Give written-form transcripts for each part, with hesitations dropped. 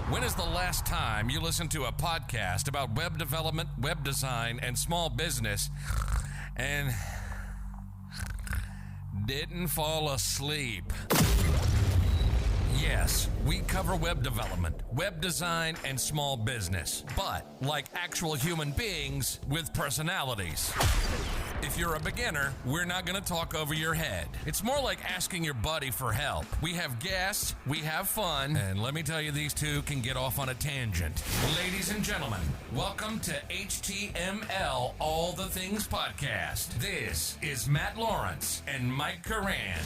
When is the last time you listened to a podcast about web development, web design, and small business and didn't fall asleep? Yes, we cover web development, web design, and small business, but like actual human beings with personalities. If you're a beginner, we're not going to talk over your head. It's more like asking your buddy for help. We have guests, we have fun, and let me tell you, these two can get off on a tangent. Ladies and gentlemen, welcome to HTML All the Things Podcast. This is Matt Lawrence and Mike Curran.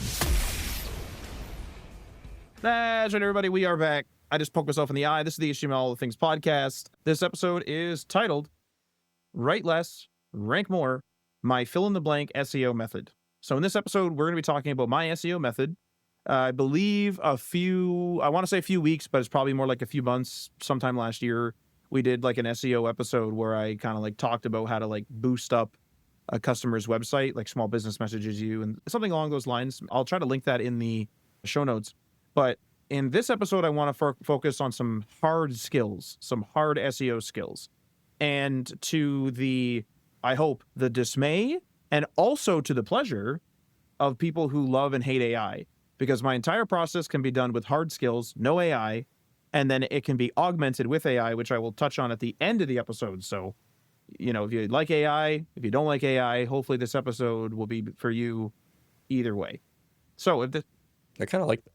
That's right, everybody. We are back. I just poked myself in the eye. This is the HTML All the Things podcast. This episode is titled Write Less, Rank More, My Fill-in-the-Blank SEO Method. So in this episode, we're going to be talking about my SEO method. I believe I want to say a few weeks, but it's probably more like a few months. Sometime last year, we did like an SEO episode where I kind of like talked about how to like boost up a customer's website, like small business messages you and something along those lines. I'll try to link that in the show notes. But in this episode, I want to focus on some hard skills, some hard SEO skills. And to the, I hope, the dismay and also to the pleasure of people who love and hate AI. Because my entire process can be done with hard skills, no AI, and then it can be augmented with AI, which I will touch on at the end of the episode. So, you know, if you like AI, if you don't like AI, hopefully this episode will be for you either way. So if I kind of like that.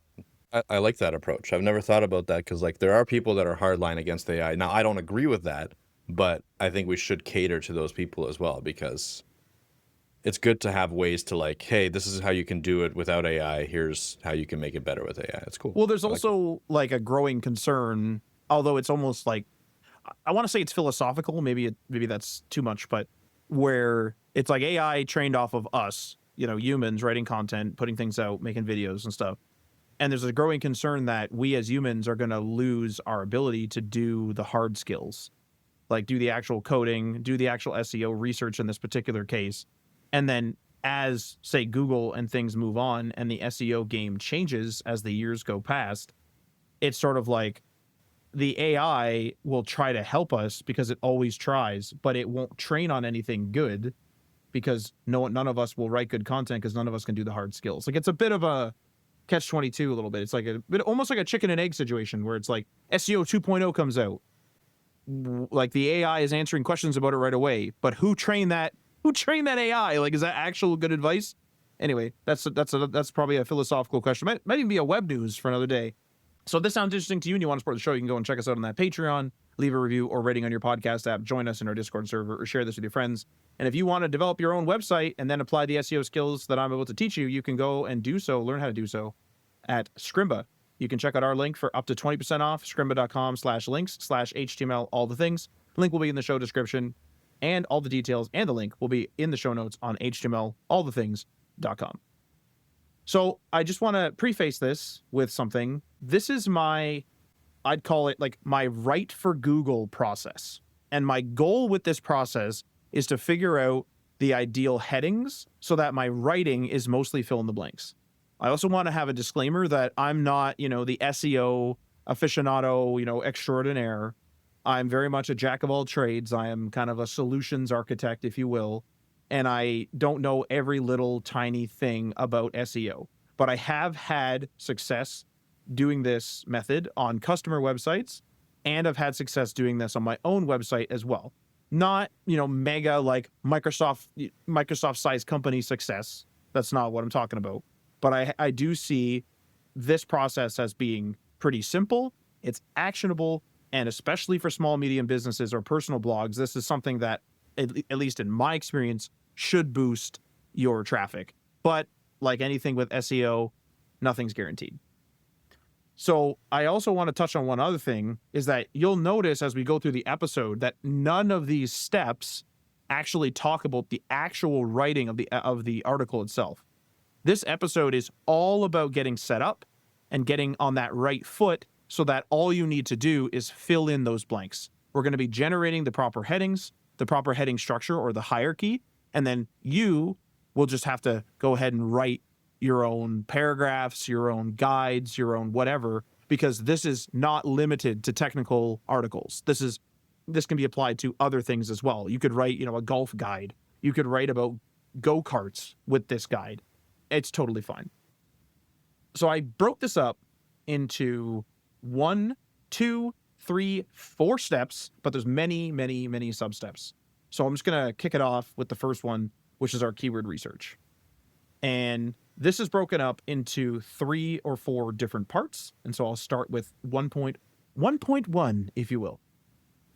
I like that approach. I've never thought about that because, like, there are people that are hardline against AI. Now, I don't agree with that, but I think we should cater to those people as well because it's good to have ways to, like, hey, this is how you can do it without AI. Here's how you can make it better with AI. It's cool. Well, there's also like a growing concern, although it's almost like, I want to say it's philosophical. Maybe that's too much, but where it's like AI trained off of us, you know, humans writing content, putting things out, making videos and stuff. And there's a growing concern that we as humans are going to lose our ability to do the hard skills, like do the actual coding, do the actual SEO research in this particular case. And then as, say, Google and things move on and the SEO game changes as the years go past, it's sort of like the AI will try to help us because it always tries, but it won't train on anything good because none of us will write good content because none of us can do the hard skills. Like, it's a bit of a catch-22 a little bit. It's like a bit almost like a chicken and egg situation where it's like SEO 2.0 comes out, like the AI is answering questions about it right away, but who trained that AI? Like, is that actual good advice? Anyway, that's probably a philosophical question. Might even be a web news for another day. So if this sounds interesting to you and you want to support the show, you can go and check us out on that Patreon, leave a review or rating on your podcast app, join us in our Discord server, or share this with your friends. And if you want to develop your own website and then apply the SEO skills that I'm able to teach you, you can go and do so, learn how to do so at Scrimba. You can check out our link for up to 20% off, scrimba.com/links/HTML all the things. Link will be in the show description, and all the details and the link will be in the show notes on HTMLallthethings.com. So I just want to preface this with something. This is I'd call it like my write for Google process. And my goal with this process is to figure out the ideal headings so that my writing is mostly fill in the blanks. I also want to have a disclaimer that I'm not, the SEO aficionado, extraordinaire. I'm very much a jack of all trades. I am kind of a solutions architect, if you will. And I don't know every little tiny thing about SEO, but I have had success doing this method on customer websites, and I've had success doing this on my own website as well. Not, mega like Microsoft size company success. That's not what I'm talking about. But I do see this process as being pretty simple. It's actionable, and especially for small, medium businesses or personal blogs, this is something that, at least in my experience, should boost your traffic. But like anything with SEO, nothing's guaranteed. So I also want to touch on one other thing, is that you'll notice as we go through the episode that none of these steps actually talk about the actual writing of the article itself. This episode is all about getting set up and getting on that right foot so that all you need to do is fill in those blanks. We're going to be generating the proper headings, the proper heading structure or the hierarchy, and then you will just have to go ahead and write your own paragraphs, your own guides, your own whatever, because this is not limited to technical articles. This can be applied to other things as well. You could write, a golf guide. You could write about go-karts with this guide. It's totally fine. So I broke this up into 1, 2, 3, 4 steps, but there's many, many, many sub-steps. So I'm just going to kick it off with the first one, which is our keyword research. And this is broken up into 3 or 4 different parts. And so I'll start with 1.1, if you will.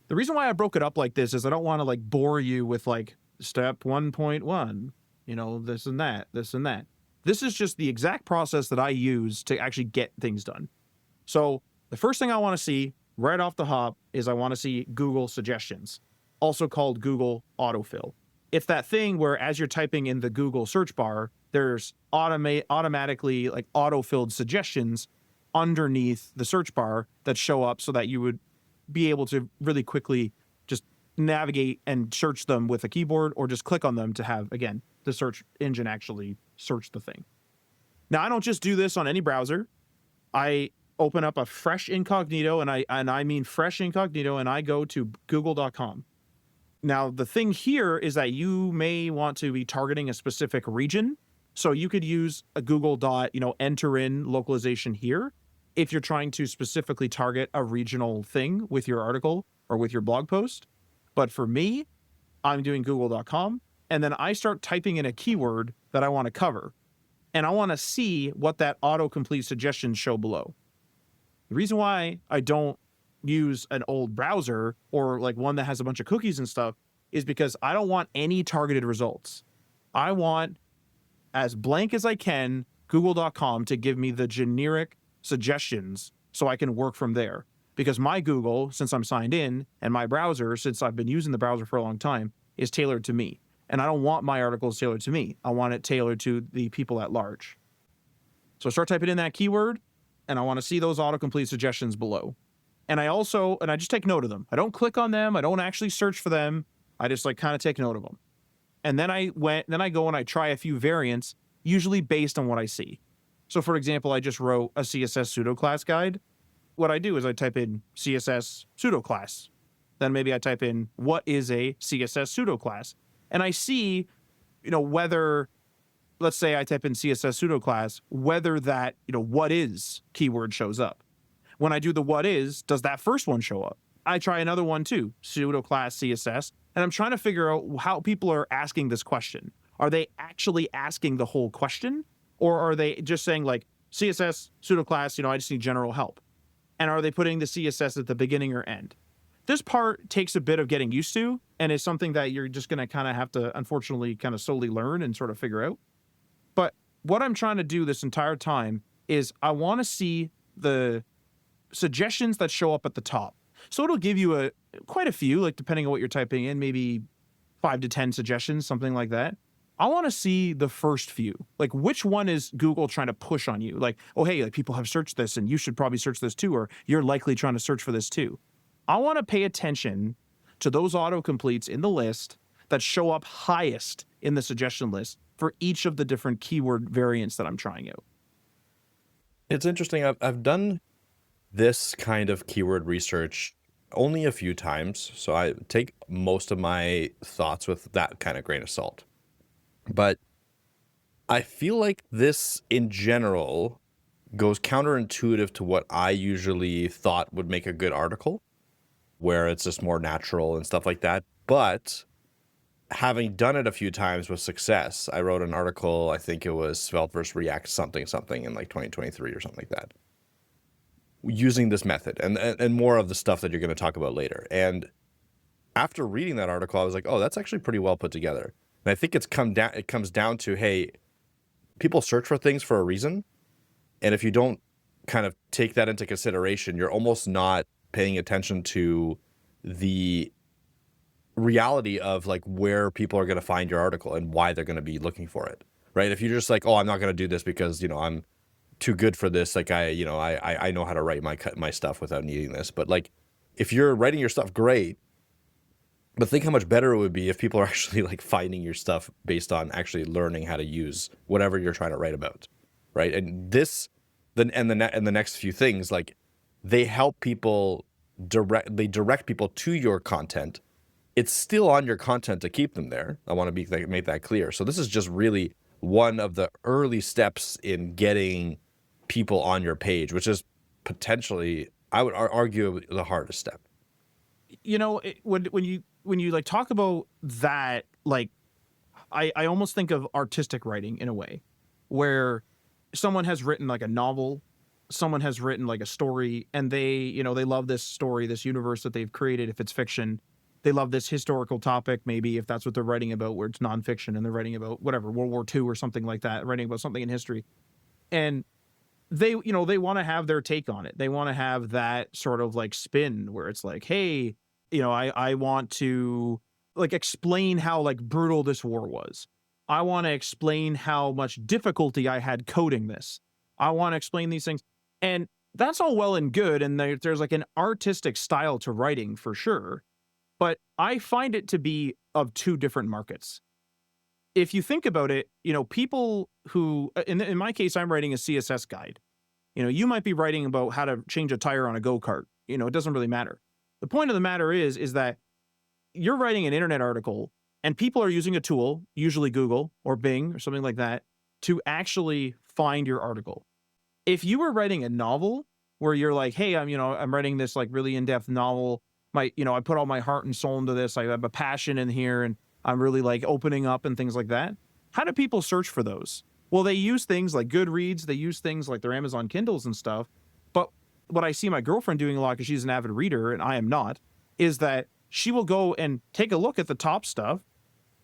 The reason why I broke it up like this is I don't want to bore you with step 1.1, this and that, this and that. This is just the exact process that I use to actually get things done. So the first thing I want to see right off the hop is I want to see Google suggestions, also called Google autofill. It's that thing where as you're typing in the Google search bar, there's automatically auto-filled suggestions underneath the search bar that show up so that you would be able to really quickly just navigate and search them with a keyboard, or just click on them to have, again, the search engine actually search the thing. Now, I don't just do this on any browser. I open up a fresh incognito, and I mean fresh incognito, and I go to google.com. Now, the thing here is that you may want to be targeting a specific region. So you could use a Google enter in localization here if you're trying to specifically target a regional thing with your article or with your blog post. But for me, I'm doing google.com, and then I start typing in a keyword that I want to cover. And I want to see what that autocomplete suggestions show below. The reason why I don't use an old browser or one that has a bunch of cookies and stuff is because I don't want any targeted results. I want, as blank as I can, google.com to give me the generic suggestions so I can work from there. Because my Google, since I'm signed in, and my browser, since I've been using the browser for a long time, is tailored to me. And I don't want my articles tailored to me. I want it tailored to the people at large. So I start typing in that keyword, and I want to see those autocomplete suggestions below. And I just take note of them. I don't click on them. I don't actually search for them. I just kind of take note of them. And then I go and I try a few variants, usually based on what I see. So for example, I just wrote a CSS pseudo-class guide. What I do is I type in CSS pseudo-class. Then maybe I type in what is a CSS pseudo-class. And I see, whether, let's say I type in CSS pseudo-class, whether that, what is keyword shows up. When I do the what is, does that first one show up? I try another one too, pseudo-class CSS, and I'm trying to figure out how people are asking this question. Are they actually asking the whole question? Or are they just saying CSS pseudo-class, I just need general help? And are they putting the CSS at the beginning or end? This part takes a bit of getting used to, and is something that you're just going to kind of have to, unfortunately, kind of slowly learn and sort of figure out. But what I'm trying to do this entire time is I want to see the suggestions that show up at the top. So it'll give you quite a few, depending on what you're typing in, maybe 5 to 10 suggestions, something like that. I want to see the first few. Which one is Google trying to push on you? Oh, hey, people have searched this and you should probably search this too, or you're likely trying to search for this too. I want to pay attention to those autocompletes in the list that show up highest in the suggestion list for each of the different keyword variants that I'm trying out. It's interesting. I've done this kind of keyword research only a few times, so I take most of my thoughts with that kind of grain of salt. But I feel like this, in general, goes counterintuitive to what I usually thought would make a good article, where it's just more natural and stuff like that. But having done it a few times with success, I wrote an article, I think it was Svelte versus React something in 2023 or something like that, using this method and more of the stuff that you're going to talk about later. And after reading that article, I was like, oh, that's actually pretty well put together. And I think it comes down to, hey, people search for things for a reason. And if you don't kind of take that into consideration, you're almost not paying attention to the reality of where people are going to find your article and why they're going to be looking for it, right? If you're just oh, I'm not going to do this because, I'm too good for this. I know how to write my stuff without needing this. But if you're writing your stuff, great. But think how much better it would be if people are actually finding your stuff based on actually learning how to use whatever you're trying to write about, right? And this the next few things, like they help people direct people to your content. It's still on your content to keep them there. I want to make that clear. So this is just really one of the early steps in getting people on your page, which is potentially, I would argue, the hardest step. You know, when you like talk about that, like I almost think of artistic writing in a way where someone has written like a novel, someone has written like a story, and they love this story, this universe that they've created. If it's fiction, they love this historical topic, maybe if that's what they're writing about, where it's nonfiction and they're writing about whatever, World War II or something like that, writing about something in history. And they want to have their take on it. They want to have that sort of like spin where it's like, hey, I want to like explain how like brutal this war was. I want to explain how much difficulty I had coding this. I want to explain these things. And that's all well and good. And there's like an artistic style to writing for sure. But I find it to be of two different markets. If you think about it, people who, in my case, I'm writing a CSS guide. You might be writing about how to change a tire on a go-kart. It doesn't really matter. The point of the matter is that you're writing an internet article and people are using a tool, usually Google or Bing or something like that, to actually find your article. If you were writing a novel where you're like, hey, I'm writing this like really in-depth novel. I put all my heart and soul into this. I have a passion in here and I'm really like opening up and things like that. How do people search for those? Well, they use things like Goodreads. They use things like their Amazon Kindles and stuff. But what I see my girlfriend doing a lot, because she's an avid reader and I am not, is that she will go and take a look at the top stuff,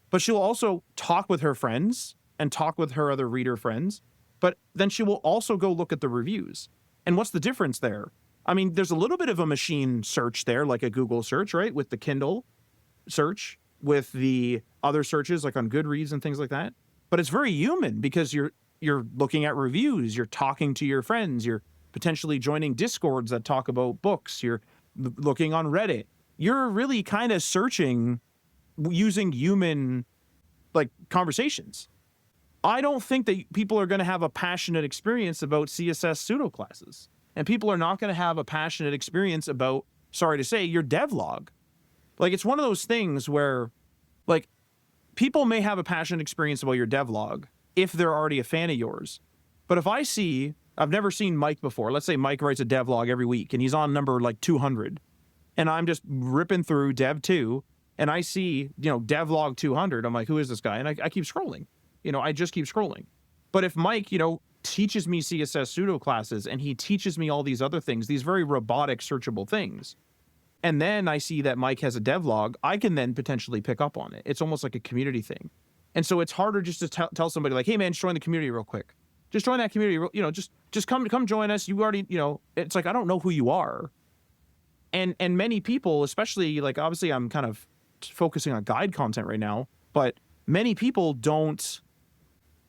but she'll also talk with her friends and talk with her other reader friends. But then she will also go look at the reviews. And what's the difference there? I mean, there's a little bit of a machine search there, like a Google search, right? With the Kindle search, with the other searches like on Goodreads and things like that. But it's very human because you're looking at reviews, you're talking to your friends, you're potentially joining Discords that talk about books, you're looking on Reddit. You're really kind of searching using human like conversations. I don't think that people are going to have a passionate experience about CSS pseudo classes. And people are not going to have a passionate experience about, sorry to say, your devlog. Like, it's one of those things where, like, people may have a passionate experience about your devlog if they're already a fan of yours. But if I've never seen Mike before. Let's say Mike writes a devlog every week and he's on number like 200. And I'm just ripping through Dev 2 and I see, devlog 200. I'm like, who is this guy? And I keep scrolling. I just keep scrolling. But if Mike, teaches me CSS pseudo classes and he teaches me all these other things, these very robotic searchable things, and then I see that Mike has a devlog, I can then potentially pick up on it. It's almost like a community thing. And so it's harder just to tell somebody like, hey man, just join the community real quick. Just join that community, just come join us. You already, it's like, I don't know who you are. And many people, especially like, obviously I'm kind of focusing on guide content right now, but many people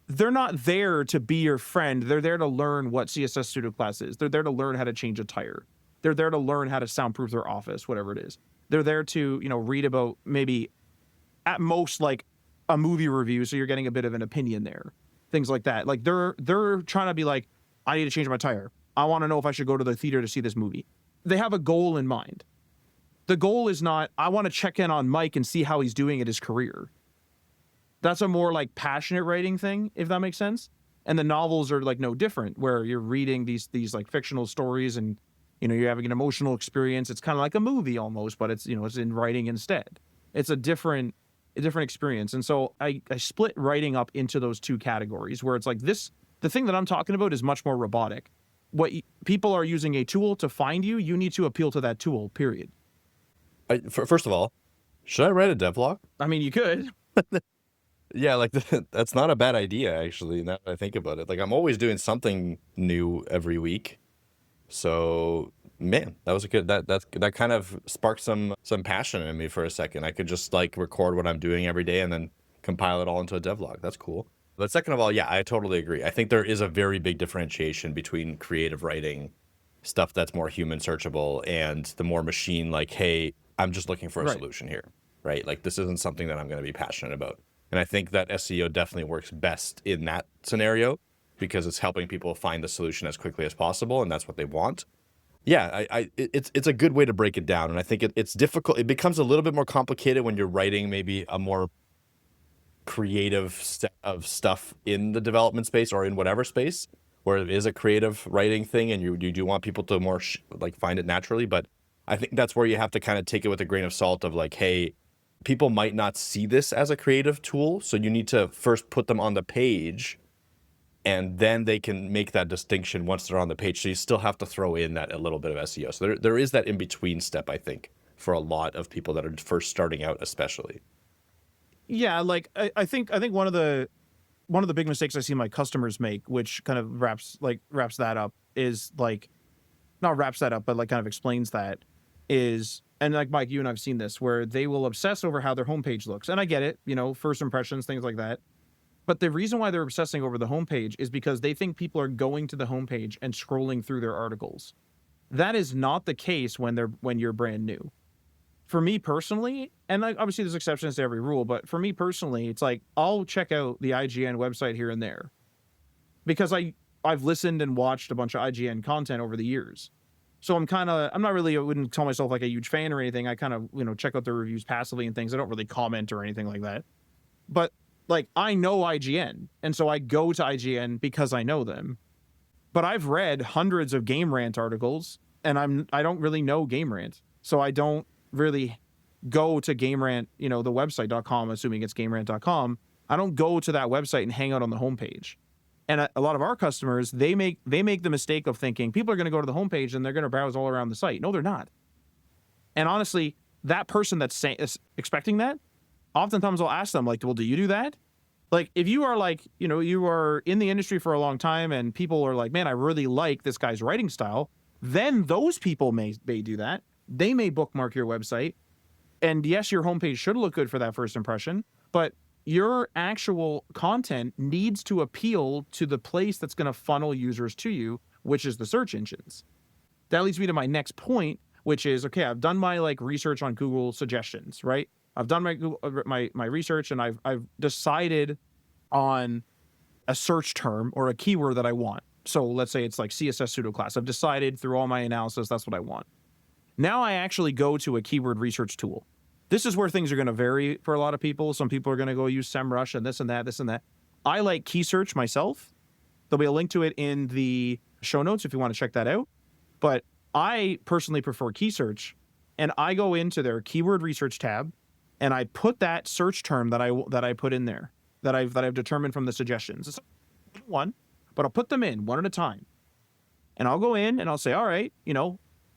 they're not there to be your friend. They're there to learn what CSS pseudo class is. They're there to learn how to change a tire. They're there to learn how to soundproof their office, whatever it is. They're there to, read about maybe at most like a movie review. So you're getting a bit of an opinion there, things like that. Like they're trying to be like, I need to change my tire. I want to know if I should go to the theater to see this movie. They have a goal in mind. The goal is not, I want to check in on Mike and see how he's doing at his career. That's a more like passionate writing thing, if that makes sense. And the novels are like no different, where you're reading these like fictional stories and, you're having an emotional experience. It's kind of like a movie almost, but it's, it's in writing instead. It's a different experience. And so I split writing up into those two categories where it's like the thing that I'm talking about is much more robotic. People are using a tool to find you. You need to appeal to that tool, period. First of all, should I write a devlog? I mean, you could. Yeah, like that's not a bad idea, actually, now that I think about it. Like, I'm always doing something new every week. So, man, that was a good, that kind of sparked some passion in me for a second. I could just like record what I'm doing every day and then compile it all into a devlog. That's cool. But second of all, yeah, I totally agree. I think there is a very big differentiation between creative writing, stuff that's more human searchable, and the more machine like, hey, I'm just looking for a solution here, right? Like, this isn't something that I'm going to be passionate about. And I think that SEO definitely works best in that scenario. because it's helping people find the solution as quickly as possible, and that's what they want. Yeah, it's a good way to break it down, and I think it's difficult. It becomes a little bit more complicated when you're writing maybe a more creative set of stuff in the development space or in whatever space where it is a creative writing thing, and you do want people to more like find it naturally. But I think that's where you have to kind of take it with a grain of salt of like, hey, people might not see this as a creative tool, so you need to first put them on the page, and then they can make that distinction once they're on the page. So you still have to throw in that a little bit of SEO. So there is that in-between step, I think, for a lot of people that are first starting out, especially. Yeah, like I think one of the big mistakes I see my customers make, which kind of wraps that up, is like, not wraps that up, but like kind of explains that, is, and like Mike, you and I've seen this, where they will obsess over how their homepage looks. And I get it, first impressions, things like that. But the reason why they're obsessing over the homepage is because they think people are going to the homepage and scrolling through their articles. That is not the case when you're brand new. For me personally, and obviously there's exceptions to every rule, but for me personally, it's like I'll check out the IGN website here and there because I've listened and watched a bunch of IGN content over the years. So I wouldn't call myself like a huge fan or anything. I kind of, check out their reviews passively and things. I don't really comment or anything like that. But like, I know IGN, and so I go to IGN because I know them. But I've read hundreds of Game Rant articles, and I don't really know Game Rant, so I don't really go to Game Rant, the website.com, assuming it's GameRant.com. I don't go to that website and hang out on the homepage. And a lot of our customers, they make the mistake of thinking people are going to go to the homepage and they're going to browse all around the site. No, they're not. And honestly, that person that's expecting that, oftentimes I'll ask them, like, well, do you do that? Like, if you are like, you are in the industry for a long time and people are like, man, I really like this guy's writing style, then those people may do that. They may bookmark your website. And yes, your homepage should look good for that first impression, but your actual content needs to appeal to the place that's going to funnel users to you, which is the search engines. That leads me to my next point, which is, okay, I've done my research on Google suggestions, right? I've done my research, and I've decided on a search term or a keyword that I want. So let's say it's like CSS pseudo-class. I've decided through all my analysis that's what I want. Now I actually go to a keyword research tool. This is where things are going to vary for a lot of people. Some people are going to go use SEMrush and this and that. I like key search myself. There'll be a link to it in the show notes if you want to check that out. But I personally prefer key search, and I go into their keyword research tab, and I put that search term that I put in there that I've determined from the suggestions. It's one, but I'll put them in one at a time, and I'll go in and I'll say, all right,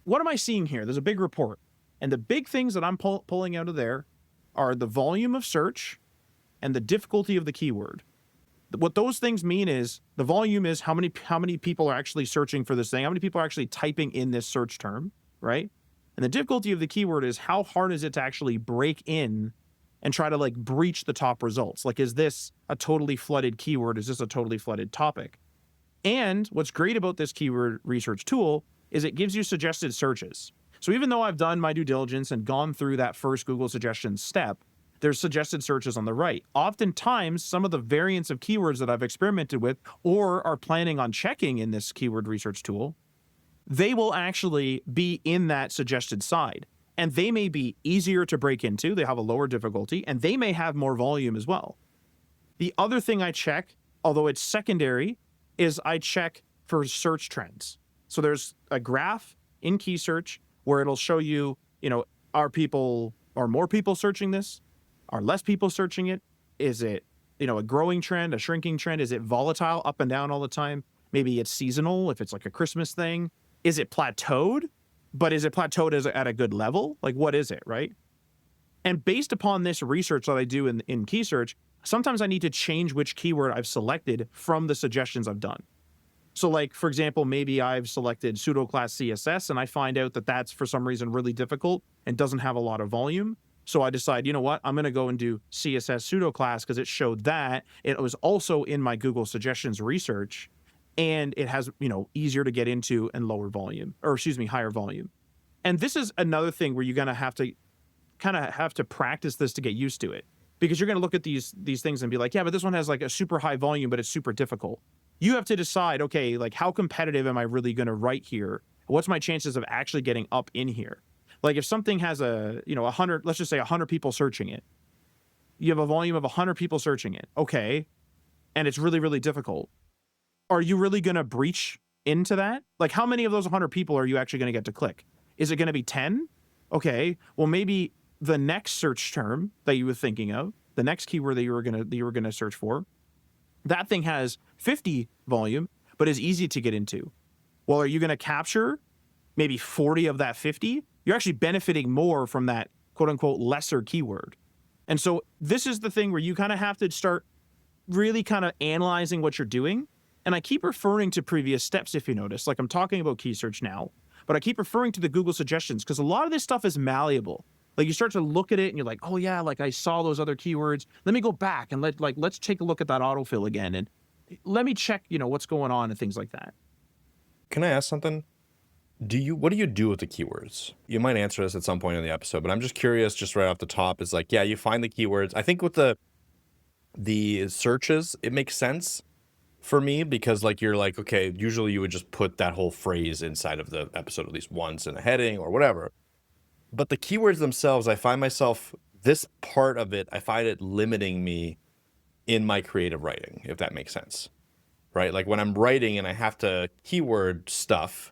what am I seeing here? There's a big report, and the big things that I'm pulling out of there are the volume of search and the difficulty of the keyword. What those things mean is the volume is how many people are actually searching for this thing, how many people are actually typing in this search term, right? And the difficulty of the keyword is how hard is it to actually break in and try to breach the top results? Like, is this a totally flooded keyword? Is this a totally flooded topic? And what's great about this keyword research tool is it gives you suggested searches. So even though I've done my due diligence and gone through that first Google suggestions step, there's suggested searches on the right. Oftentimes, some of the variants of keywords that I've experimented with or are planning on checking in this keyword research tool, they will actually be in that suggested side. And they may be easier to break into. They have a lower difficulty, and they may have more volume as well. The other thing I check, although it's secondary, is I check for search trends. So there's a graph in key search where it'll show you, are more people searching this? Are less people searching it? Is it, a growing trend, a shrinking trend? Is it volatile, up and down all the time? Maybe it's seasonal, if it's like a Christmas thing. Is it plateaued? But is it plateaued at a good level? Like, what is it, right? And based upon this research that I do in key search, sometimes I need to change which keyword I've selected from the suggestions I've done. So like, for example, maybe I've selected pseudo-class CSS, and I find out that that's for some reason really difficult and doesn't have a lot of volume. So I decide, you know what, I'm going to go and do CSS pseudo-class because it showed that. It was also in my Google suggestions research, and it has, easier to get into and higher volume. And this is another thing where you're going to have to practice this to get used to it, because you're going to look at these things and be like, yeah, but this one has like a super high volume, but it's super difficult. you have to decide, okay, like how competitive am I really going to write here? What's my chances of actually getting up in here? Like if something has a, 100, let's just say 100 people searching it, you have a volume of 100 people searching it. Okay. And it's really, really difficult. Are you really going to breach into that? Like how many of those 100 people are you actually going to get to click? Is it going to be 10? Okay. Well, maybe the next search term that you were thinking of, the next keyword that you were going to search for, that thing has 50 volume, but is easy to get into. Well, are you going to capture maybe 40 of that 50? You're actually benefiting more from that quote unquote lesser keyword. And so this is the thing where you kind of have to start really kind of analyzing what you're doing. And I keep referring to previous steps, if you notice, like I'm talking about key search now, but I keep referring to the Google suggestions because a lot of this stuff is malleable. Like you start to look at it and you're like, oh yeah, like I saw those other keywords. Let me go back and let's take a look at that autofill again. And let me check, what's going on and things like that. Can I ask something? What do you do with the keywords? You might answer this at some point in the episode, but I'm just curious, just right off the top, is like, yeah, you find the keywords. I think with the searches, it makes sense for me because like you're like, okay, usually you would just put that whole phrase inside of the episode at least once in a heading or whatever. But the keywords themselves, I find myself, this part of it, I find it limiting me in my creative writing, if that makes sense, right? Like when I'm writing and I have to keyword stuff,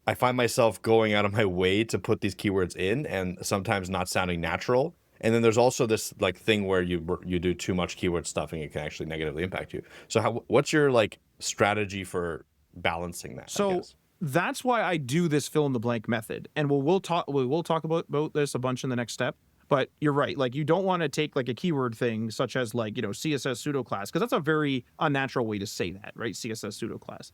I find myself going out of my way to put these keywords in and sometimes not sounding natural. And then there's also this like thing where you do too much keyword stuffing, it can actually negatively impact you. So what's your like strategy for balancing that? So that's why I do this fill in the blank method. And we'll talk about this a bunch in the next step. But you're right. Like you don't want to take like a keyword thing such as like, CSS pseudo class, because that's a very unnatural way to say that, right? CSS pseudo class.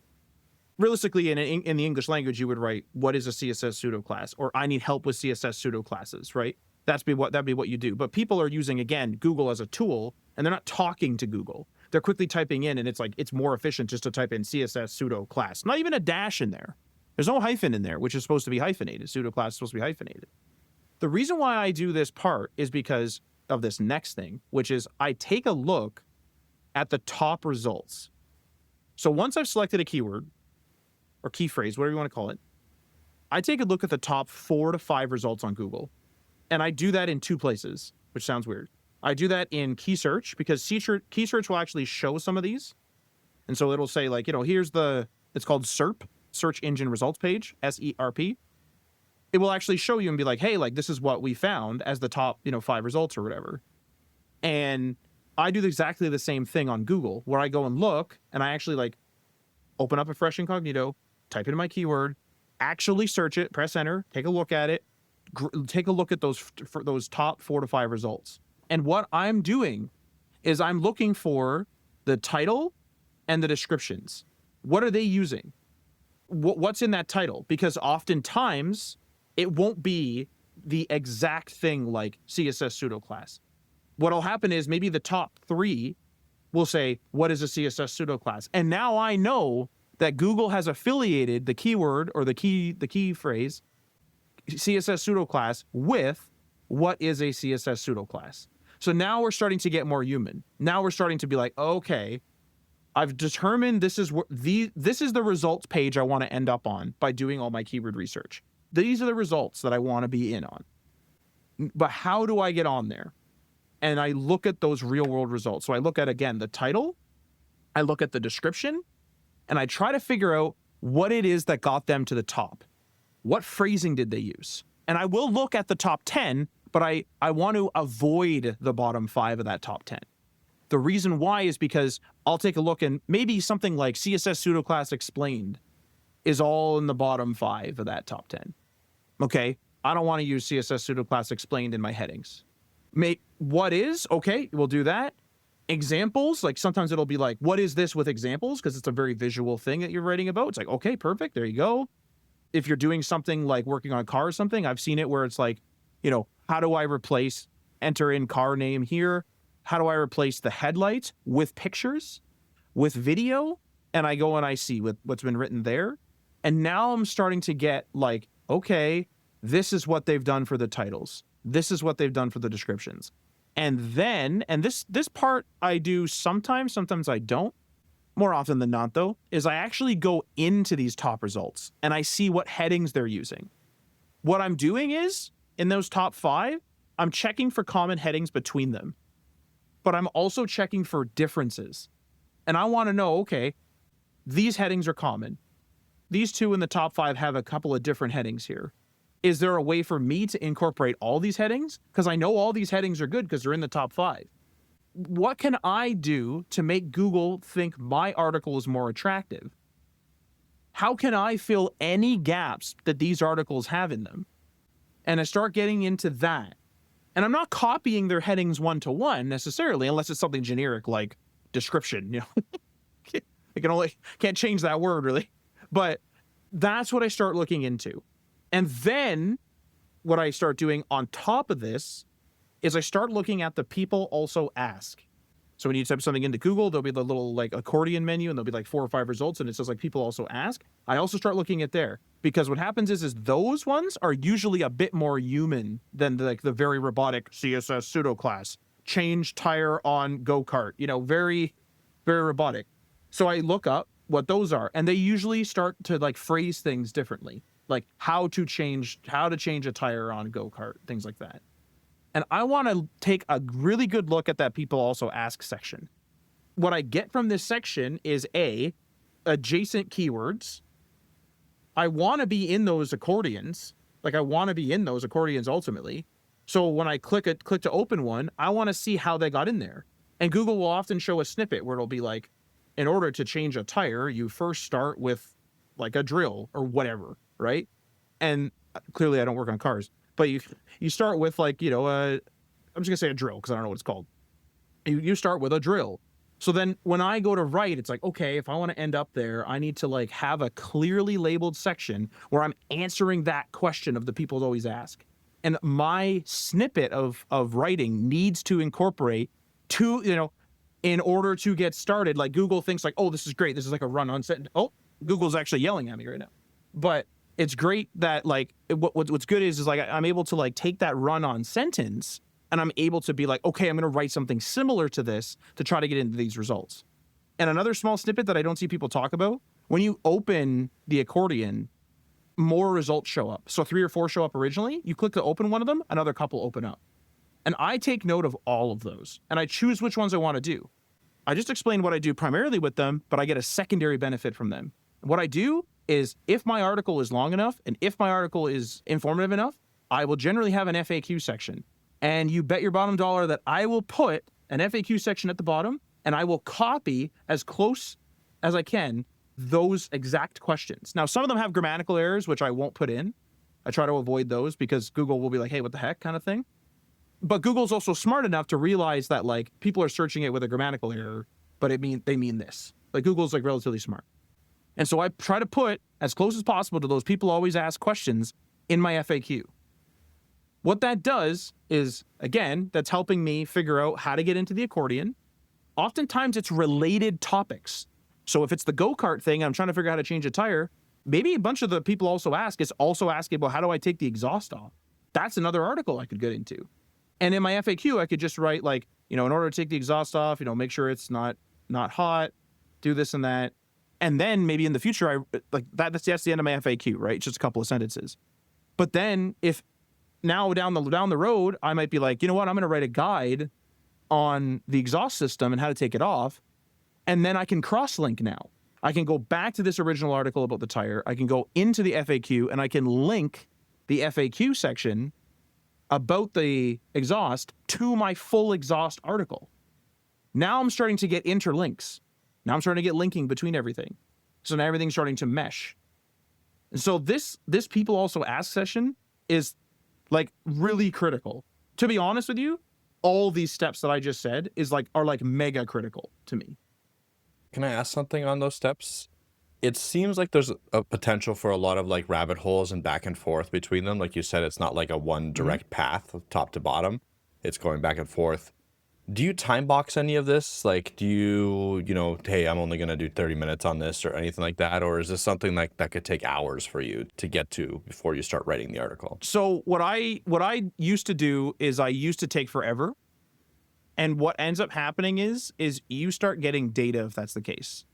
Realistically, in the English language, you would write, what is a CSS pseudo class? Or I need help with CSS pseudo classes, right? That'd be what you do. But people are using, again, Google as a tool, and they're not talking to Google. They're quickly typing in, and it's more efficient just to type in CSS pseudo class. Not even a dash in there. There's no hyphen in there, which is supposed to be hyphenated. Pseudo class is supposed to be hyphenated. The reason why I do this part is because of this next thing, which is I take a look at the top results. So once I've selected a keyword, or key phrase, whatever you want to call it, I take a look at the top 4 to 5 results on Google. And I do that in 2 places, which sounds weird. I do that in key search because key search will actually show some of these. And so it'll say like, here's it's called SERP, Search Engine Results Page, SERP. It will actually show you and be like, hey, like this is what we found as the top, 5 results or whatever. And I do exactly the same thing on Google where I go and look and I actually like open up a fresh incognito, type in my keyword, actually search it, press enter, take a look at it, take a look at those top 4 to 5 results. And what I'm doing is I'm looking for the title and the descriptions. What are they using? What's in that title? Because oftentimes it won't be the exact thing like CSS pseudo class. What'll happen is maybe the top 3 will say, what is a CSS pseudo class? And now I know that Google has affiliated the keyword or the key phrase CSS pseudo class with what is a CSS pseudo class. So now we're starting to get more human. Now we're starting to be like, okay, I've determined this is the results page I want to end up on by doing all my keyword research. These are the results that I want to be in on. But how do I get on there? And I look at those real world results. So I look at, again, the title, I look at the description, and I try to figure out what it is that got them to the top. What phrasing did they use? And I will look at the top 10, but I want to avoid the bottom 5 of that top 10. The reason why is because I'll take a look and maybe something like CSS pseudo class explained is all in the bottom 5 of that top 10. Okay, I don't want to use CSS pseudo class explained in my headings. What is? Okay, we'll do that. Examples, like sometimes it'll be like, what is this with examples? Because it's a very visual thing that you're writing about. It's like, okay, perfect, there you go. If you're doing something like working on a car or something, I've seen it where it's like, how do I enter in car name here? How do I replace the headlights with pictures, with video? And I go and I see what's been written there. And now I'm starting to get like, okay, this is what they've done for the titles. This is what they've done for the descriptions. And then, this part I do sometimes I don't. more often than not though, is I actually go into these top results and I see what headings they're using. What I'm doing is, in those top 5, I'm checking for common headings between them, but I'm also checking for differences. And I want to know, okay, these headings are common. These 2 in the top 5 have a couple of different headings here. Is there a way for me to incorporate all these headings? Because I know all these headings are good because they're in the top 5. What can I do to make Google think my article is more attractive? How can I fill any gaps that these articles have in them? And I start getting into that. And I'm not copying their headings one-to-one necessarily, unless it's something generic like description. I can't change that word really. But that's what I start looking into. And then what I start doing on top of this is I start looking at the people also ask. So when you type something into Google, there'll be the little like accordion menu and there'll be like 4 or 5 results and it says like people also ask. I also start looking at there because what happens is those ones are usually a bit more human than the very robotic CSS pseudo class, change tire on go-kart, very, very robotic. So I look up what those are and they usually start to like phrase things differently, like how to change a tire on go-kart, things like that. And I want to take a really good look at that people also ask section. What I get from this section is adjacent keywords. I want to be in those accordions. Like I want to be in those accordions ultimately. So when I click to open one, I want to see how they got in there. And Google will often show a snippet where it'll be like, in order to change a tire, you first start with like a drill or whatever, right? And clearly I don't work on cars. But you start with like, I'm just gonna say a drill because I don't know what it's called. You start with a drill. So then when I go to write, it's like, okay, if I want to end up there, I need to like have a clearly labeled section where I'm answering that question of the people always ask. And my snippet of writing needs to incorporate in order to get started. Like Google thinks like, oh, this is great. This is like a run-on sentence. Oh, Google's actually yelling at me right now. But it's great that like what's good is like I'm able to like take that run-on sentence and I'm able to be like, okay, I'm going to write something similar to this to try to get into these results. And another small snippet that I don't see people talk about, when you open the accordion, more results show up. So 3 or 4 show up originally. You click to open one of them, another couple open up. And I take note of all of those and I choose which ones I want to do. I just explained what I do primarily with them, but I get a secondary benefit from them. What I do is if my article is long enough and if my article is informative enough, I will generally have an FAQ section. And you bet your bottom dollar that I will put an FAQ section at the bottom and I will copy as close as I can those exact questions. Now, some of them have grammatical errors, which I won't put in. I try to avoid those because Google will be like, hey, what the heck kind of thing. But Google's also smart enough to realize that like people are searching it with a grammatical error, but they mean this. Like Google's like relatively smart. And so I try to put as close as possible to those people always ask questions in my FAQ. What that does is, again, that's helping me figure out how to get into the accordion. Oftentimes it's related topics. So if it's the go-kart thing, I'm trying to figure out how to change a tire, maybe a bunch of the people also ask is also asking, well, how do I take the exhaust off? That's another article I could get into. And in my FAQ, I could just write like, in order to take the exhaust off, make sure it's not hot, do this and that. And then maybe in the future, that's the end of my FAQ, right? Just a couple of sentences. But then if now down the road, I might be like, you know what? I'm going to write a guide on the exhaust system and how to take it off. And then I can cross-link now. I can go back to this original article about the tire. I can go into the FAQ and I can link the FAQ section about the exhaust to my full exhaust article. Now I'm starting to get interlinks. Now I'm starting to get linking between everything. So now everything's starting to mesh. And so this people also ask session is like really critical. To be honest with you, all these steps that I just said are like mega critical to me. Can I ask something on those steps? It seems like there's a potential for a lot of like rabbit holes and back and forth between them. Like you said, it's not like a one direct path top to bottom. It's going back and forth. Do you time box any of this? Like, do you, hey, I'm only going to do 30 minutes on this or anything like that? Or is this something like that could take hours for you to get to before you start writing the article? So what I used to do is I used to take forever. And what ends up happening is you start getting data if that's the case.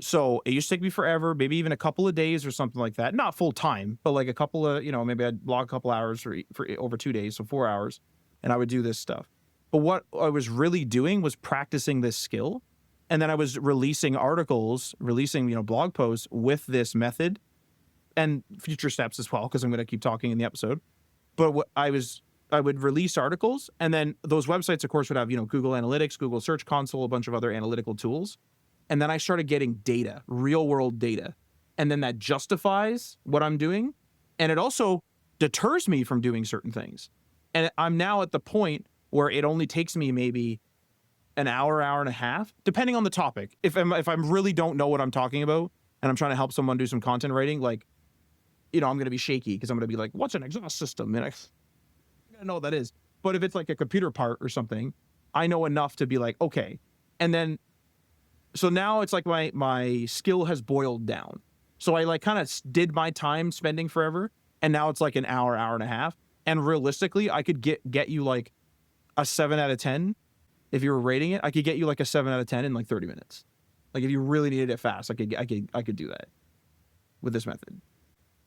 So it used to take me forever, maybe even a couple of days or something like that. Not full time, but like a couple of, maybe I'd log a couple hours for over 2 days, so 4 hours, and I would do this stuff. But what I was really doing was practicing this skill. And then I was releasing articles, releasing, blog posts with this method and future steps as well, because I'm going to keep talking in the episode. But what I would release articles, and then those websites, of course, would have, Google Analytics, Google Search Console, a bunch of other analytical tools. And then I started getting data, real world data. And then that justifies what I'm doing. And it also deters me from doing certain things. And I'm now at the point where it only takes me maybe an hour, hour and a half, depending on the topic. If I really don't know what I'm talking about and I'm trying to help someone do some content writing, like, I'm going to be shaky because I'm going to be like, what's an exhaust system? And I don't know what that is. But if it's like a computer part or something, I know enough to be like, okay. And then, so now it's like my skill has boiled down. So I like kind of did my time spending forever. And now it's like an hour, hour and a half. And realistically, I could get you like a 7 out of 10. If you were rating it, I could get you like a 7 out of 10 in like 30 minutes. Like if you really needed it fast, I could do that with this method.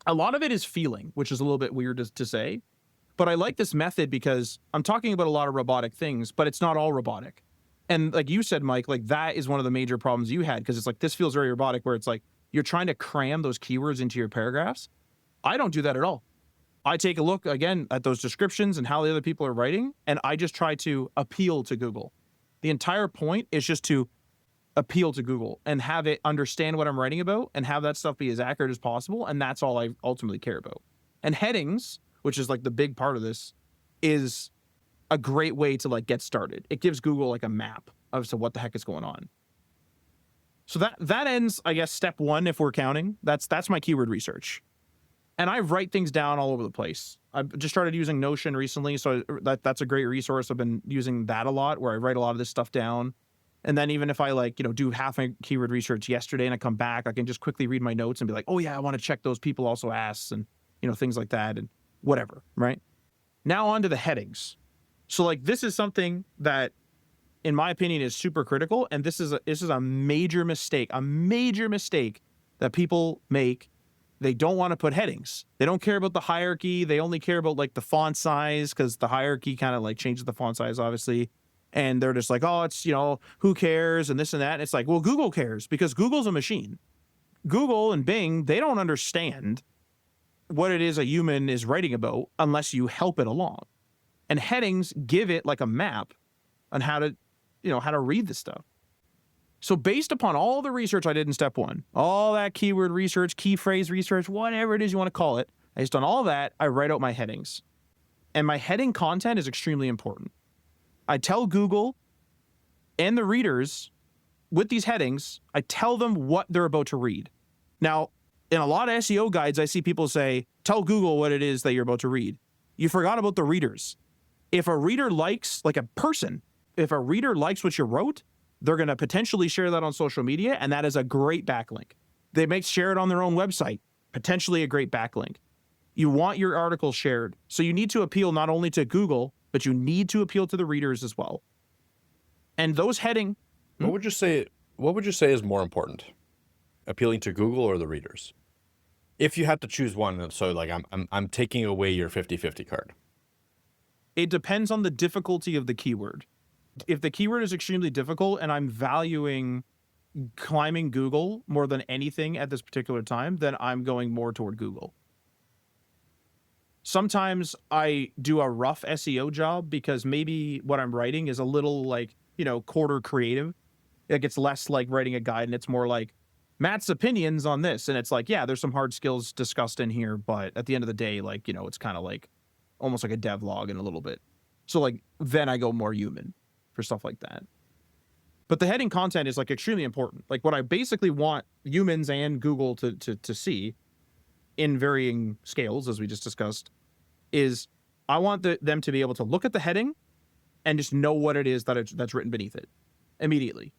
A lot of it is feeling, which is a little bit weird to say, but I like this method because I'm talking about a lot of robotic things, but it's not all robotic. And like you said, Mike, like that is one of the major problems you had, because it's like, this feels very robotic, where it's like you're trying to cram those keywords into your paragraphs. I don't do that at all. I take a look again at those descriptions and how the other people are writing, and I just try to appeal to Google. The entire point is just to appeal to Google and have it understand what I'm writing about and have that stuff be as accurate as possible. And that's all I ultimately care about. And headings, which is like the big part of this, is a great way to like get started. It gives Google like a map as to what the heck is going on. So that ends, I guess, step one, if we're counting. That's my keyword research. And I write things down all over the place. I've just started using Notion recently, so that's a great resource. I've been using that a lot, where I write a lot of this stuff down. And then even if I like, do half my keyword research yesterday and I come back, I can just quickly read my notes and be like, oh yeah, I want to check those people also asked, and, things like that and whatever, right? Now on to the headings. So like, this is something that, in my opinion, is super critical. And this is a major mistake that people make. They don't want to put headings. They don't care about the hierarchy. They only care about like the font size, because the hierarchy kind of like changes the font size, obviously. And they're just like, oh, it's, who cares and this and that. And it's like, well, Google cares, because Google's a machine. Google and Bing, they don't understand what it is a human is writing about unless you help it along. And headings give it like a map on how to read this stuff. So based upon all the research I did in step one, all that keyword research, key phrase research, whatever it is you want to call it, based on all that, I write out my headings. And my heading content is extremely important. I tell Google and the readers with these headings, I tell them what they're about to read. Now, in a lot of SEO guides, I see people say, tell Google what it is that you're about to read. You forgot about the readers. If a reader likes, like a person, if a reader likes what you wrote, they're going to potentially share that on social media, and that is a great backlink. They may share it on their own website, potentially a great backlink. You want your article shared, so you need to appeal not only to Google, but you need to appeal to the readers as well. And those heading... What would you say is more important? Appealing to Google or the readers? If you had to choose one, so like I'm taking away your 50-50 card. It depends on the difficulty of the keyword. If the keyword is extremely difficult and I'm valuing climbing Google more than anything at this particular time, then I'm going more toward Google. Sometimes I do a rough SEO job because maybe what I'm writing is a little like, quarter creative. Like it's less like writing a guide and it's more like Matt's opinions on this. And it's like, yeah, there's some hard skills discussed in here, but at the end of the day, like, it's kind of like almost like a devlog in a little bit. So like, then I go more human for stuff like that. But the heading content is like extremely important. Like what I basically want humans and Google to see in varying scales, as we just discussed, is I want them to be able to look at the heading and just know what it is that's written beneath it immediately.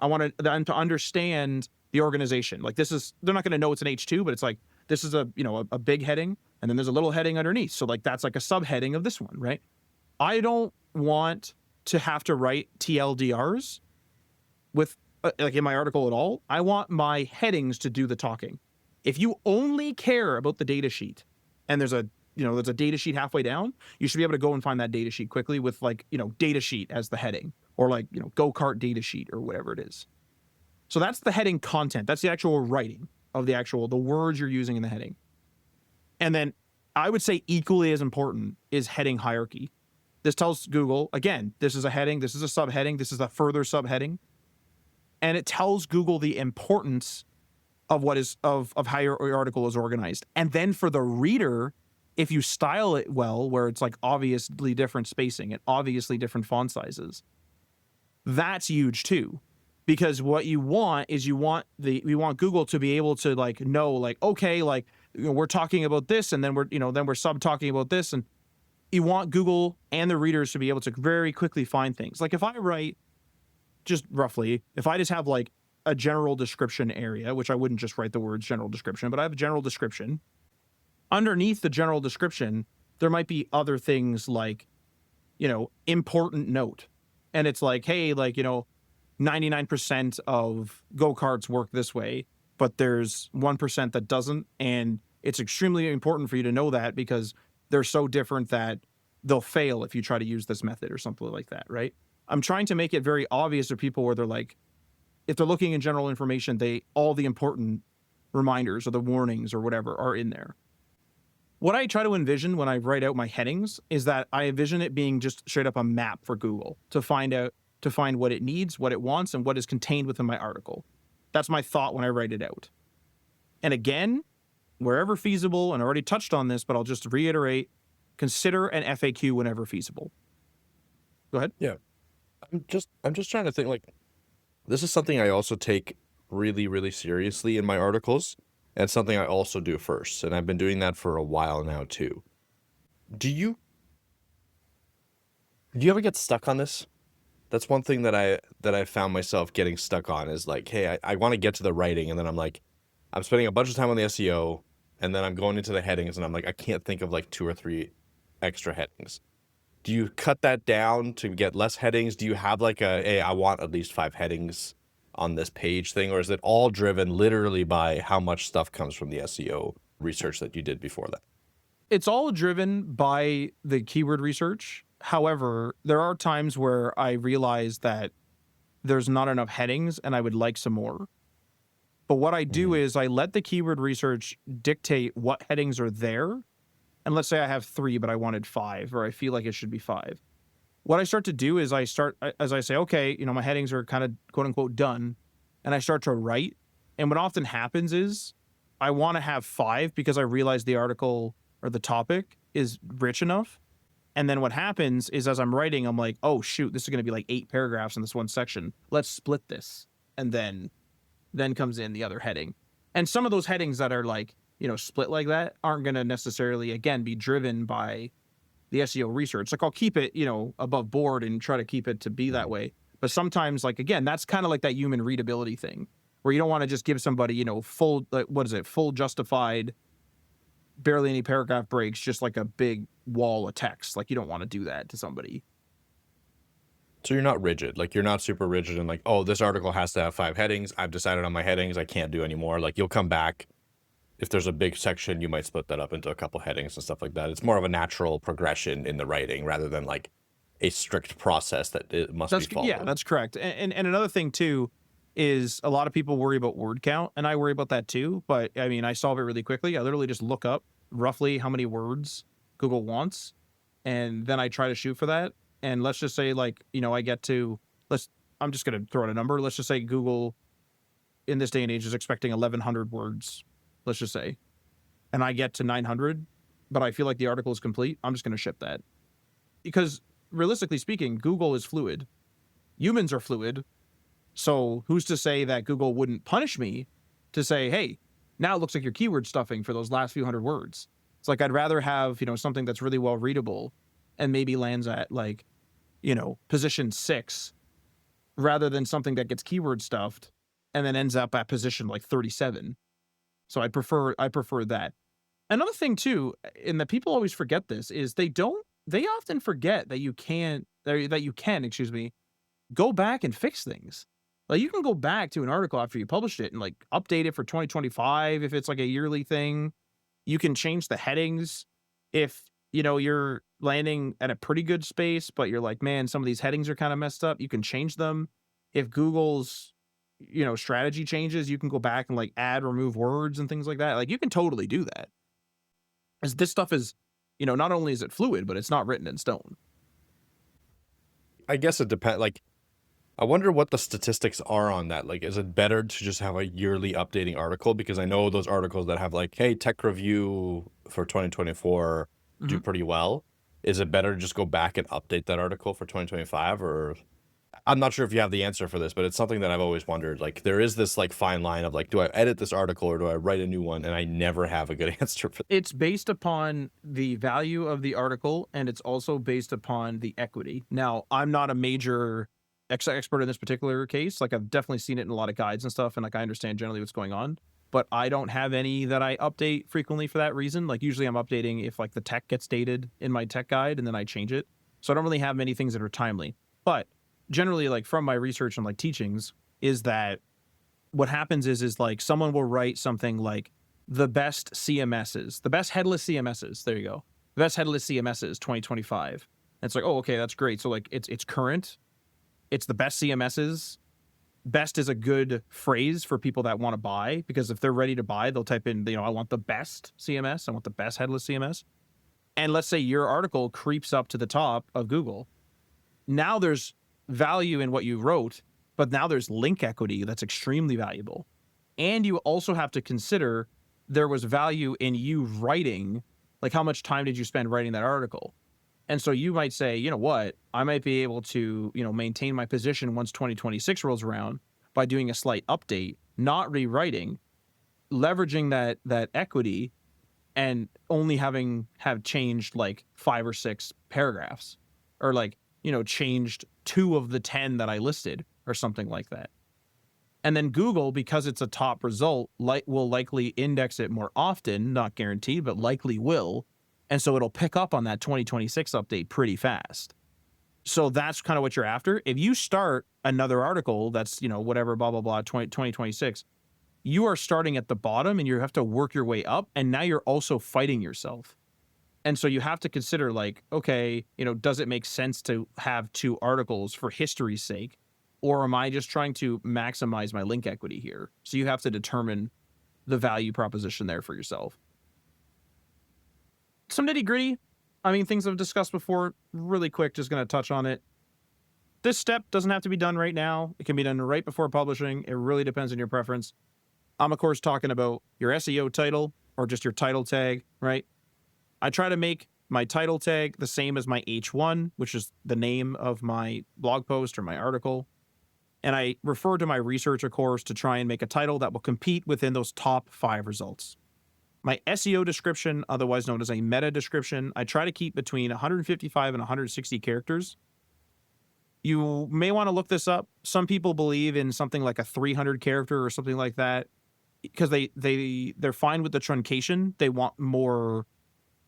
I want them to understand the organization. Like they're not going to know it's an H2, but it's like, this is a big heading, and then there's a little heading underneath. So like, that's like a subheading of this one, right? I don't want to have to write TLDRs with like in my article at all, I want my headings to do the talking. If you only care about the data sheet and there's a data sheet halfway down, you should be able to go and find that data sheet quickly with like, data sheet as the heading, or like, go-kart data sheet or whatever it is. So that's the heading content. That's the actual writing of the words you're using in the heading. And then I would say equally as important is heading hierarchy. This tells Google, again, this is a heading, this is a subheading, this is a further subheading. And it tells Google the importance of of how your article is organized. And then for the reader, if you style it well, where it's like obviously different spacing and obviously different font sizes, that's huge too. Because what you want is we want Google to be able to like know, like, okay, like, we're talking about this, and then we're sub talking about this, and you want Google and the readers to be able to very quickly find things. Like if I write, just roughly, if I just have like a general description area, which I wouldn't just write the words general description, but I have a general description. Underneath the general description, there might be other things like, important note. And it's like, hey, like, 99% of go-karts work this way, but there's 1% that doesn't. And it's extremely important for you to know that because they're so different that they'll fail if you try to use this method or something like that, right? I'm trying to make it very obvious to people where they're like, if they're looking in general information, all the important reminders or the warnings or whatever are in there. What I try to envision when I write out my headings is that I envision it being just straight up a map for Google to find what it needs, what it wants, and what is contained within my article. That's my thought when I write it out. And again, wherever feasible, and I already touched on this, but I'll just reiterate, consider an FAQ whenever feasible. Go ahead. Yeah. I'm just trying to think, like, this is something I also take really, really seriously in my articles, and something I also do first. And I've been doing that for a while now too. Do you ever get stuck on this? That's one thing that I found myself getting stuck on is like, hey, I want to get to the writing, and then I'm like, I'm spending a bunch of time on the SEO, and then I'm going into the headings, and I'm like, I can't think of like 2 or 3 extra headings. Do you cut that down to get less headings? Do you have like hey, I want at least 5 headings on this page thing? Or is it all driven literally by how much stuff comes from the SEO research that you did before that? It's all driven by the keyword research. However, there are times where I realize that there's not enough headings and I would like some more. But what I do is I let the keyword research dictate what headings are there. And let's say I have 3, but I wanted 5, or I feel like it should be 5. What I start to do is I say, okay, my headings are kind of quote unquote done. And I start to write. And what often happens is I want to have 5 because I realize the article or the topic is rich enough. And then what happens is as I'm writing, I'm like, oh shoot, this is going to be like 8 paragraphs in this one section. Let's split this. And then comes in the other heading. And some of those headings that are like, split like that aren't going to necessarily, again, be driven by the SEO research. Like I'll keep it, above board and try to keep it to be that way. But sometimes, like, again, that's kind of like that human readability thing where you don't want to just give somebody, full, like, full justified, barely any paragraph breaks, just like a big wall of text. Like you don't want to do that to somebody. So you're not rigid. Like you're not super rigid and like, oh, this article has to have 5 headings. I've decided on my headings. I can't do anymore. Like you'll come back. If there's a big section, you might split that up into a couple headings and stuff like that. It's more of a natural progression in the writing rather than like a strict process that it must be followed. Yeah, that's correct. And another thing too is a lot of people worry about word count, and I worry about that too. But I mean, I solve it really quickly. I literally just look up roughly how many words Google wants, and then I try to shoot for that. And let's just say, like, I get to I'm just gonna throw out a number. Let's just say Google in this day and age is expecting 1,100 words. Let's just say, and I get to 900, but I feel like the article is complete. I'm just going to ship that because realistically speaking, Google is fluid. Humans are fluid. So who's to say that Google wouldn't punish me to say, hey, now it looks like you're keyword stuffing for those last few hundred words. It's like, I'd rather have, something that's really well readable and maybe lands at like, position 6 rather than something that gets keyword stuffed and then ends up at position like 37. So I prefer that. Another thing too, and that people always forget this, is they often forget that you can, go back and fix things. Like, you can go back to an article after you published it and like update it for 2025 if it's like a yearly thing. You can change the headings if, you know, you're landing at a pretty good space, but you're like, man, some of these headings are kind of messed up. You can change them. If Google's, you know, strategy changes, you can go back and like add, remove words and things like that. Like, you can totally do that. As this stuff is, you know, not only is it fluid, but it's not written in stone. I guess it depends. Like, I wonder what the statistics are on that. Like, is it better to just have a yearly updating article? Because I know those articles that have like, hey, tech review for 2024 do pretty well. Is it better to just go back and update that article for 2025? Or I'm not sure if you have the answer for this, but it's something that I've always wondered. Like, there is this like fine line of like, do I edit this article or do I write a new one? And I never have a good answer for that. It's based upon the value of the article, and it's also based upon the equity. Now, I'm not a major expert in this particular case. Like, I've definitely seen it in a lot of guides and stuff, and like I understand generally what's going on, but I don't have any that I update frequently for that reason. Like, usually I'm updating if like the tech gets dated in my tech guide and then I change it. So I don't really have many things that are timely. But generally, like from my research and like teachings, is that what happens is like someone will write something like the best CMSs, the best headless CMSs. There you go. The best headless CMSs 2025. And it's like, oh, okay, that's great. So like it's current. It's the best CMSs. Best is a good phrase for people that want to buy, because if they're ready to buy, they'll type in, you know, I want the best CMS. I want the best headless CMS. And let's say your article creeps up to the top of Google. Now there's value in what you wrote, but now there's link equity that's extremely valuable. And you also have to consider there was value in you writing, like how much time did you spend writing that article? And so you might say, you know what, I might be able to, you know, maintain my position once 2026 rolls around by doing a slight update, not rewriting, leveraging that equity, and only have changed like 5 or 6 paragraphs, or like, you know, changed 2 of the 10 that I listed or something like that. And then Google, because it's a top result, will likely index it more often, not guaranteed, but likely will. And so it'll pick up on that 2026 update pretty fast. So that's kind of what you're after. If you start another article that's, you know, whatever, blah, blah, blah, 2026, you are starting at the bottom and you have to work your way up. And now you're also fighting yourself. And so you have to consider like, okay, you know, does it make sense to have 2 articles for history's sake? Or am I just trying to maximize my link equity here? So you have to determine the value proposition there for yourself. Some nitty gritty. I mean, things I've discussed before, really quick, just going to touch on it. This step doesn't have to be done right now. It can be done right before publishing. It really depends on your preference. I'm, of course, talking about your SEO title or just your title tag, right? I try to make my title tag the same as my H1, which is the name of my blog post or my article. And I refer to my research, of course, to try and make a title that will compete within those top 5 results. My SEO description, otherwise known as a meta description, I try to keep between 155 and 160 characters. You may want to look this up. Some people believe in something like a 300 character or something like that, because they're fine with the truncation. They want more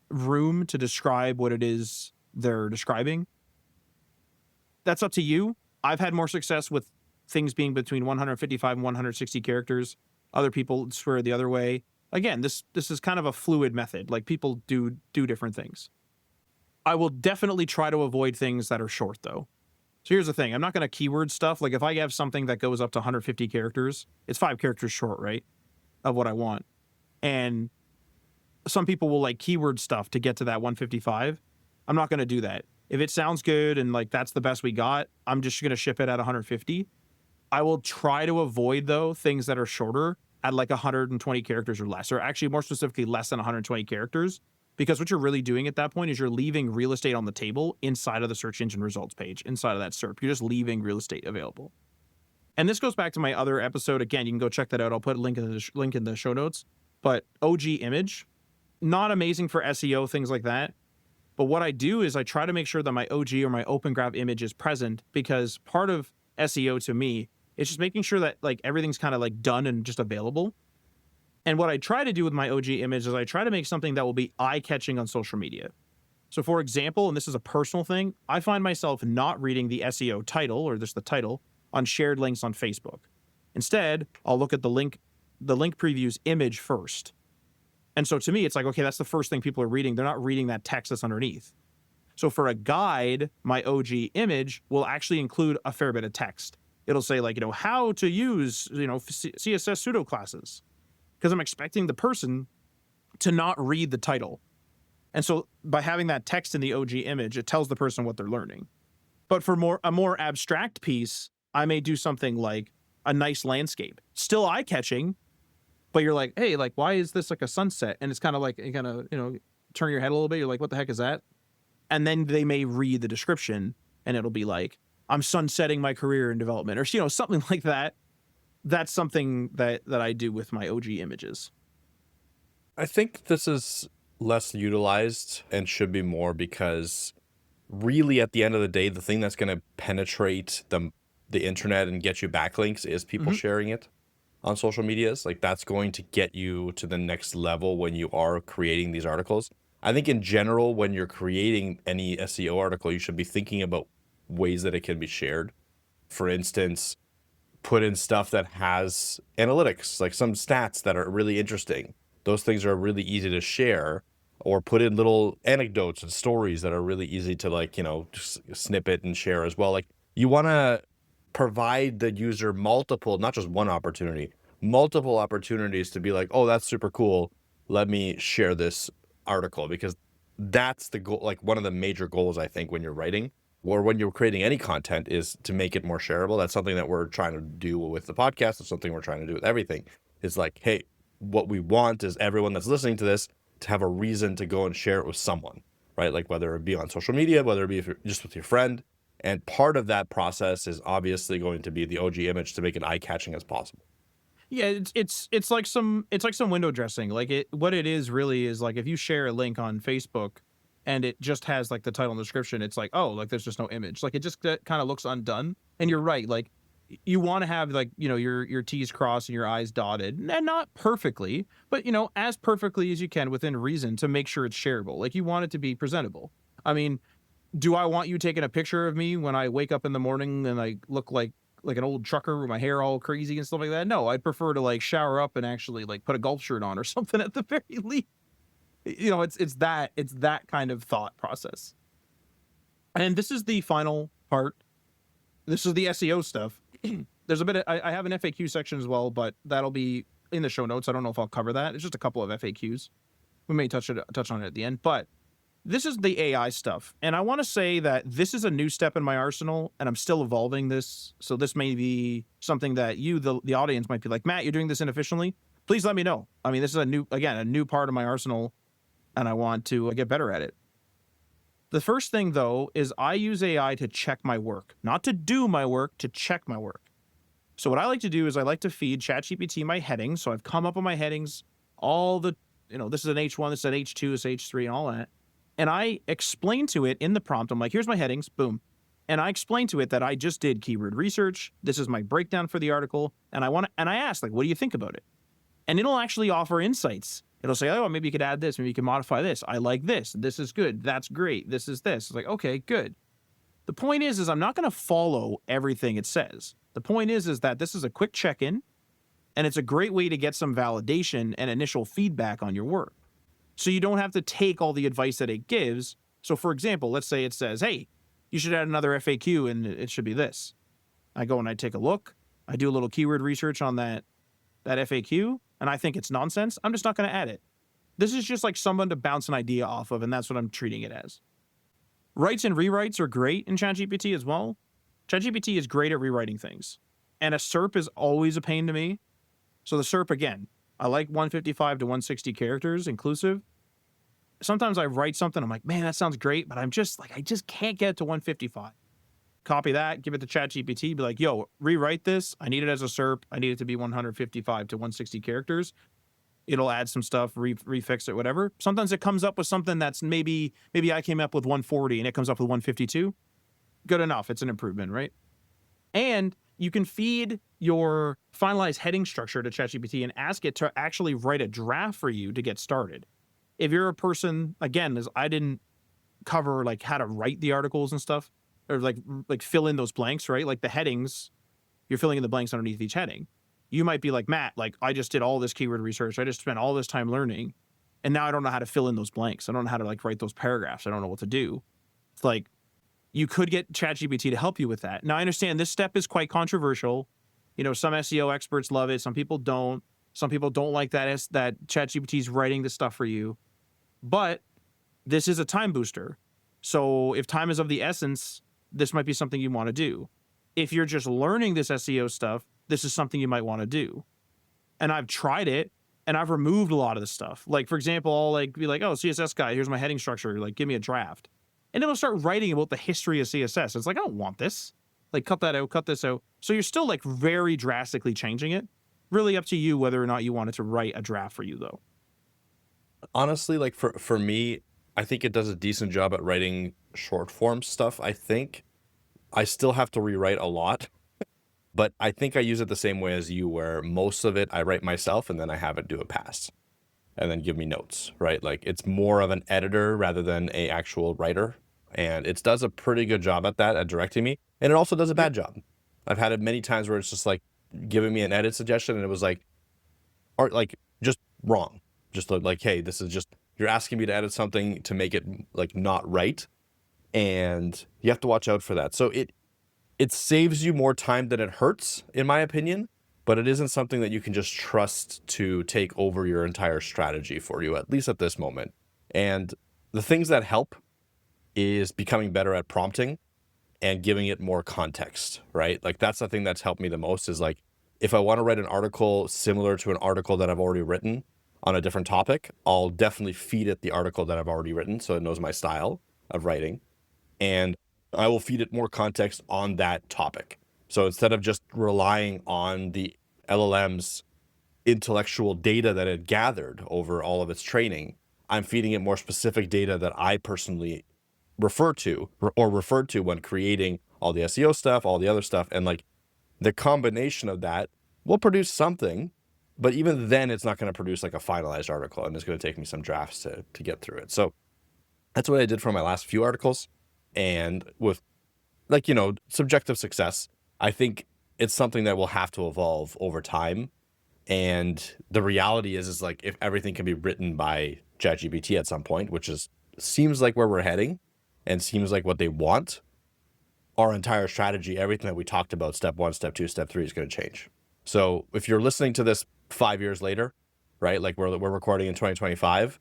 room to describe what it is they're describing. That's up to you. I've had more success with things being between 155 and 160 characters. Other people swear the other way. Again, this is kind of a fluid method. Like, people do different things. I will definitely try to avoid things that are short, though. So here's the thing. I'm not going to keyword stuff. Like, if I have something that goes up to 150 characters, it's 5 characters short, right, of what I want. And some people will like keyword stuff to get to that 155. I'm not going to do that. If it sounds good and like that's the best we got, I'm just going to ship it at 150. I will try to avoid, though, things that are shorter at like 120 characters or less, or actually more specifically less than 120 characters, because what you're really doing at that point is you're leaving real estate on the table inside of the search engine results page, inside of that SERP. You're just leaving real estate available. And this goes back to my other episode. Again, you can go check that out. I'll put a link in the show notes. But OG image, not amazing for SEO, things like that. But what I do is I try to make sure that my OG or my open graph image is present, because part of SEO to me, it's just making sure that like everything's kind of like done and just available. And what I try to do with my OG image is I try to make something that will be eye-catching on social media. So for example, and this is a personal thing, I find myself not reading the SEO title or just the title on shared links on Facebook. Instead, I'll look at the link preview's image first. And so to me, it's like, okay, that's the first thing people are reading. They're not reading that text that's underneath. So for a guide, my OG image will actually include a fair bit of text. It'll say like, how to use, CSS pseudo classes. Because I'm expecting the person to not read the title. And so by having that text in the OG image, it tells the person what they're learning. But for a more abstract piece, I may do something like a nice landscape. Still eye-catching, but you're like, hey, like, why is this like a sunset? And it's kind of like, you kind of, turn your head a little bit. You're like, what the heck is that? And then they may read the description and it'll be like, I'm sunsetting my career in development, or, something like that. That's something that I do with my OG images. I think this is less utilized and should be more, because really at the end of the day, the thing that's going to penetrate the internet and get you backlinks is people sharing it on social medias. Like, that's going to get you to the next level when you are creating these articles. I think in general, when you're creating any SEO article, you should be thinking about ways that it can be shared. For instance, put in stuff that has analytics, like some stats that are really interesting. Those things are really easy to share, or put in little anecdotes and stories that are really easy to just snippet and share as well. Like, you want to provide the user multiple, not just one opportunity, multiple opportunities to be like, oh, that's super cool. Let me share this article, because that's the goal. Like, one of the major goals, I think, when you're writing or when you're creating any content is to make it more shareable. That's something that we're trying to do with the podcast. It's something we're trying to do with everything. It's like, hey, what we want is everyone that's listening to this to have a reason to go and share it with someone, right? Like, whether it be on social media, whether it be just with your friend. And part of that process is obviously going to be the OG image to make it eye-catching as possible. Yeah, it's like some window dressing. Like, what it is really is like, if you share a link on Facebook and it just has like the title and description, it's like, oh, like there's just no image. Like, it just kind of looks undone. And you're right. Like, you want to have like, your T's crossed and your I's dotted, and not perfectly, but as perfectly as you can within reason to make sure it's shareable. Like, you want it to be presentable. I mean, do I want you taking a picture of me when I wake up in the morning and I look like an old trucker with my hair all crazy and stuff like that? No, I'd prefer to like shower up and actually like put a golf shirt on or something at the very least. It's that kind of thought process. And this is the final part. This is the SEO stuff. There's a bit of, I have an FAQ section as well, but that'll be in the show notes. I don't know if I'll cover that. It's just a couple of FAQs. We may touch on it at the end, but this is the AI stuff. And I want to say that this is a new step in my arsenal, and I'm still evolving this. So this may be something that you, the audience, might be like, Matt, you're doing this inefficiently. Please let me know. I mean, this is a new part of my arsenal, and I want to get better at it. The first thing, though, is I use AI to check my work, not to do my work, to check my work. So what I like to do is I like to feed ChatGPT my headings. So I've come up with my headings, all the, this is an H1, this is an H2, this is H3, and all that. And I explain to it in the prompt, I'm like, here's my headings, boom. And I explain to it that I just did keyword research. This is my breakdown for the article. And I ask, like, what do you think about it? And it'll actually offer insights. It'll say, oh, maybe you could add this. Maybe you can modify this. I like this. This is good. That's great. This is this. It's like, okay, good. The point is I'm not going to follow everything it says. The point is that this is a quick check-in, and it's a great way to get some validation and initial feedback on your work. So you don't have to take all the advice that it gives. So for example, let's say it says, hey, you should add another FAQ and it should be this. I go and I take a look. I do a little keyword research on that FAQ, and I think it's nonsense. I'm just not going to add it. This is just like someone to bounce an idea off of, and that's what I'm treating it as. Writes and rewrites are great in ChatGPT as well. ChatGPT is great at rewriting things. And a SERP is always a pain to me. So the SERP, again, I like 155 to 160 characters inclusive. Sometimes I write something, I'm like, man, that sounds great, but I just can't get it to 155. Copy that, give it to ChatGPT, be like, yo, rewrite this. I need it as a SERP. I need it to be 155 to 160 characters. It'll add some stuff, refix it, whatever. Sometimes it comes up with something that's maybe I came up with 140 and it comes up with 152. Good enough. It's an improvement, right? And you can feed your finalized heading structure to ChatGPT and ask it to actually write a draft for you to get started. If you're a person, again, I didn't cover like how to write the articles and stuff, or like fill in those blanks, right? Like the headings, you're filling in the blanks underneath each heading. You might be like, Matt, like I just did all this keyword research. I just spent all this time learning. And now I don't know how to fill in those blanks. I don't know how to like write those paragraphs. I don't know what to do. It's like, you could get ChatGPT to help you with that. Now I understand this step is quite controversial. You know, some SEO experts love it. Some people don't. Some people don't like that ChatGPT is writing the stuff for you. But this is a time booster. So if time is of the essence, this might be something you want to do. If you're just learning this SEO stuff, this is something you might want to do. And I've tried it and I've removed a lot of the stuff. Like, for example, I'll like be like, oh, CSS guy, here's my heading structure. Like, give me a draft. And it'll start writing about the history of CSS. It's like, I don't want this. Like, cut that out, cut this out. So you're still like very drastically changing it. Really up to you whether or not you wanted to write a draft for you, though. Honestly, like for me, I think it does a decent job at writing short form stuff. I think I still have to rewrite a lot, but I think I use it the same way as you, where most of it I write myself and then I have it do a pass and then give me notes, right? Like it's more of an editor rather than a actual writer. And it does a pretty good job at that, at directing me. And it also does a bad job. I've had it many times where it's just like giving me an edit suggestion and it was like, or like just wrong. Just like, hey, this is just, you're asking me to edit something to make it like not right. And you have to watch out for that. So it saves you more time than it hurts, in my opinion, but it isn't something that you can just trust to take over your entire strategy for you, at least at this moment. And the things that help is becoming better at prompting and giving it more context, right? Like that's the thing that's helped me the most is like, if I want to write an article similar to an article that I've already written on a different topic, I'll definitely feed it the article that I've already written so it knows my style of writing. And I will feed it more context on that topic. So instead of just relying on the LLM's intellectual data that it gathered over all of its training, I'm feeding it more specific data that I personally referred to when creating all the SEO stuff, all the other stuff. And like the combination of that will produce something, but even then it's not going to produce like a finalized article, and it's going to take me some drafts to get through it. So that's what I did for my last few articles. And with like, you know, subjective success, I think it's something that will have to evolve over time. And the reality is like, if everything can be written by ChatGPT at some point, which seems like where we're heading and seems like what they want, our entire strategy, everything that we talked about, step 1, step 2, step 3 is going to change. So if you're listening to this 5 years later, right, like we're recording in 2025,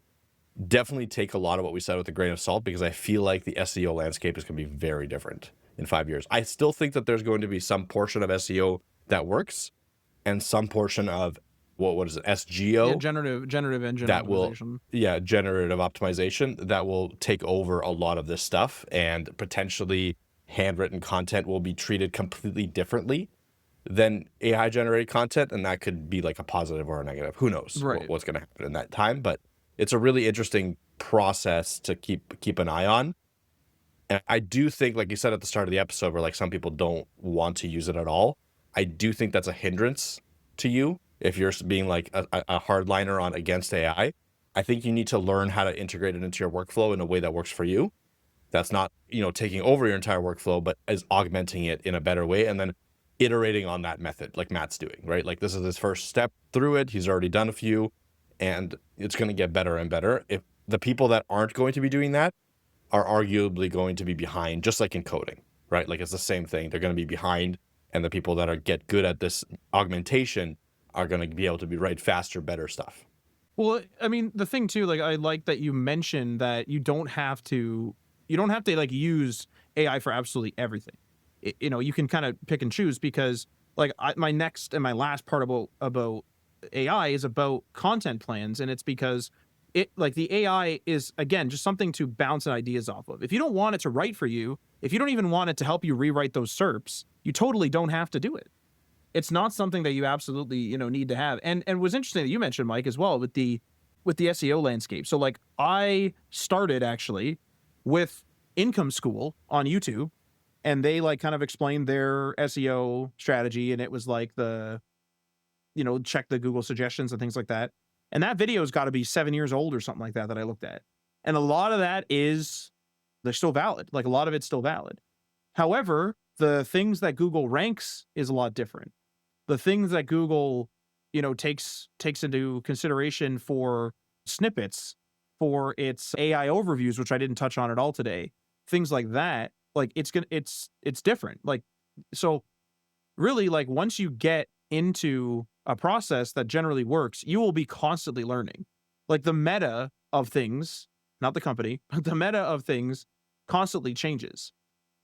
definitely take a lot of what we said with a grain of salt, because I feel like the SEO landscape is going to be very different in 5 years. I still think that there's going to be some portion of SEO that works and some portion of what is it, SGO? Yeah, generative engine that optimization. Generative optimization that will take over a lot of this stuff, and potentially handwritten content will be treated completely differently than AI generated content, and that could be like a positive or a negative. Who knows what's going to happen in that time, but it's a really interesting process to keep an eye on. And I do think, like you said at the start of the episode, where like some people don't want to use it at all, I do think that's a hindrance to you if you're being like a hardliner on against AI. I think you need to learn how to integrate it into your workflow in a way that works for you. That's not, you know, taking over your entire workflow, but is augmenting it in a better way, and then iterating on that method like Matt's doing, right? Like this is his first step through it. He's already done a few, and it's going to get better and better. If the people that aren't going to be doing that are arguably going to be behind, just like in coding, right? Like it's the same thing. They're going to be behind, and the people that get good at this augmentation are going to be able to write faster, better stuff. Well, I mean, the thing too, like I like that you mentioned that you don't have to like use AI for absolutely everything. You know, you can kind of pick and choose, because like my next and my last part about AI is about content plans, and it's because it, like, the AI is, again, just something to bounce ideas off of. If you don't want it to write for you, if you don't even want it to help you rewrite those SERPs, you totally don't have to do it. It's not something that you absolutely, you know, need to have. And it was interesting that you mentioned, Mike, as well, with the SEO landscape. So like I started actually with Income School on YouTube, and they like kind of explained their SEO strategy, and it was like check the Google suggestions and things like that. And that video's got to be 7 years old or something like that I looked at. And a lot of that they're still valid. Like a lot of it's still valid. However, the things that Google ranks is a lot different. The things that Google, takes into consideration for snippets, for its AI overviews, which I didn't touch on at all today, things like that, like it's different. Like, so really, like, once you get into a process that generally works, you will be constantly learning. Like, the meta of things, not the company, but the meta of things constantly changes.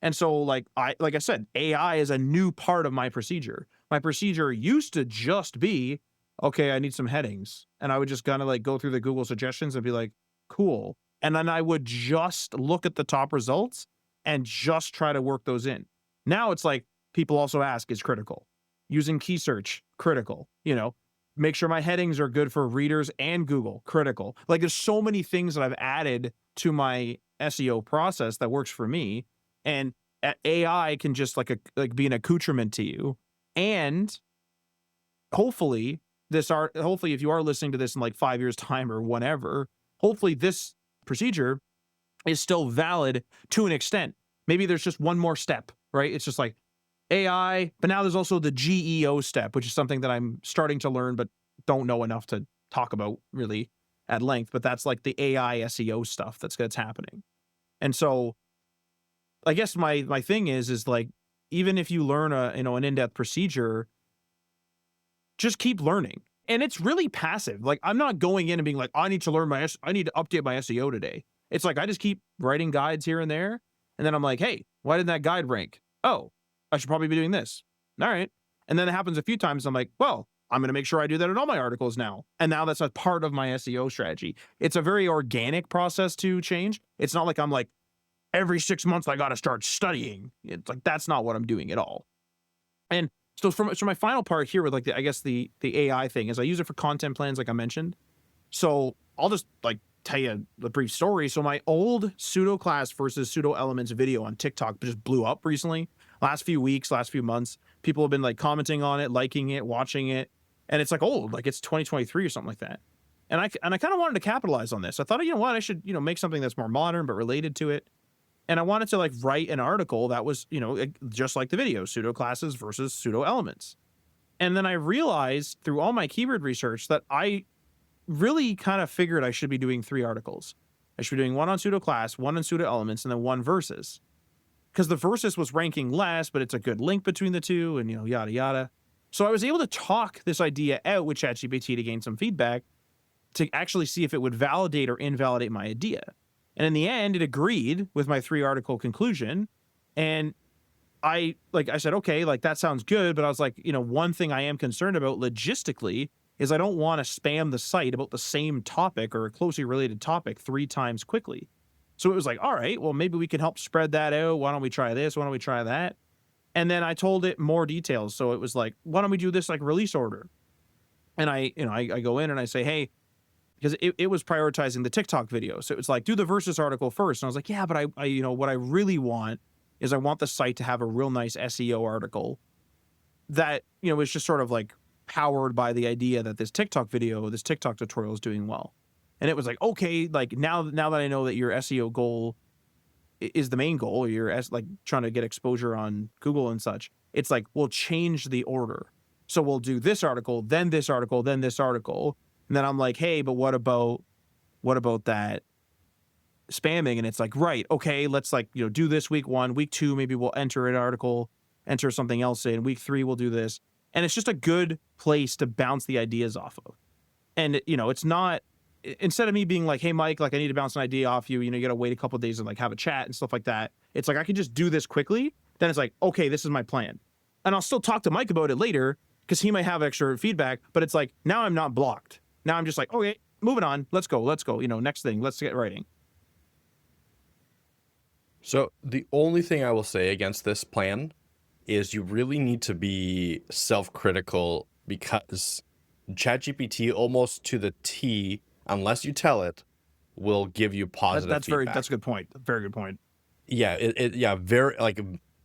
And so, like I said, AI is a new part of my procedure. My procedure used to just be, okay, I need some headings. And I would just kind of like go through the Google suggestions and be like, cool. And then I would just look at the top results and just try to work those in. Now it's like, people also ask, is critical. Using key search, critical. Make sure my headings are good for readers and Google, critical. Like, there's so many things that I've added to my SEO process that works for me. And AI can just like be an accoutrement to you. And hopefully if you are listening to this in like 5 years time or whatever, hopefully this procedure is still valid to an extent. Maybe there's just one more step, right? It's just like AI, but now there's also the GEO step, which is something that I'm starting to learn, but don't know enough to talk about really at length. But that's like the AI SEO stuff that's happening. And so I guess my thing is like, even if you learn an in-depth procedure, just keep learning. And it's really passive. Like, I'm not going in and being like, I need to update my SEO today. It's like, I just keep writing guides here and there. And then I'm like, hey, why didn't that guide rank? Oh, I should probably be doing this. All right. And then it happens a few times. I'm like, well, I'm going to make sure I do that in all my articles now. And now that's a part of my SEO strategy. It's a very organic process to change. It's not like I'm like, every 6 months I got to start studying. It's like, that's not what I'm doing at all. And so my final part here with like the AI thing is I use it for content plans, like I mentioned. So I'll just like tell you the brief story. So my old pseudo class versus pseudo elements video on TikTok just blew up recently. Last few weeks, last few months, people have been like commenting on it, liking it, watching it. And it's like old, like it's 2023 or something like that. And I kind of wanted to capitalize on this. I thought, I should, make something that's more modern, but related to it. And I wanted to like write an article that was, just like the video, pseudo classes versus pseudo elements. And then I realized through all my keyword research that I really kind of figured I should be doing 3 articles. I should be doing one on pseudo class, one on pseudo elements, and then one versus. Because the versus was ranking less, but it's a good link between the two and, yada, yada. So I was able to talk this idea out with ChatGPT to gain some feedback to actually see if it would validate or invalidate my idea. And in the end, it agreed with my 3-article conclusion. And I said, okay, like that sounds good. But I was like, one thing I am concerned about logistically is I don't want to spam the site about the same topic or a closely related topic 3 times quickly. So it was like, all right, well, maybe we can help spread that out. Why don't we try this? Why don't we try that? And then I told it more details. So it was like, why don't we do this like release order? And I go in and I say, hey, because it was prioritizing the TikTok video. So it was like, do the versus article first. And I was like, yeah, but I what I really want is I want the site to have a real nice SEO article that, is just sort of like powered by the idea that this TikTok video, this TikTok tutorial is doing well. And it was like, okay, like now that I know that your SEO goal is the main goal, or you're like trying to get exposure on Google and such, it's like, we'll change the order. So we'll do this article, then this article, then this article. And then I'm like, hey, but what about that spamming? And it's like, right, okay, let's like, do this week 1, week 2, maybe we'll enter an article, enter something else in. Week 3, we'll do this. And it's just a good place to bounce the ideas off of. And, it's not, instead of me being like, hey, Mike, like I need to bounce an idea off you, you got to wait a couple of days and like have a chat and stuff like that. It's like, I can just do this quickly. Then it's like, okay, this is my plan. And I'll still talk to Mike about it later because he might have extra feedback, but it's like, now I'm not blocked. Now I'm just like, okay, moving on. Let's go. Next thing. Let's get writing. So the only thing I will say against this plan is you really need to be self-critical, because ChatGPT almost to the T, unless you tell it, will give you positive feedback. That's a good point. Very good point. Yeah, very, like,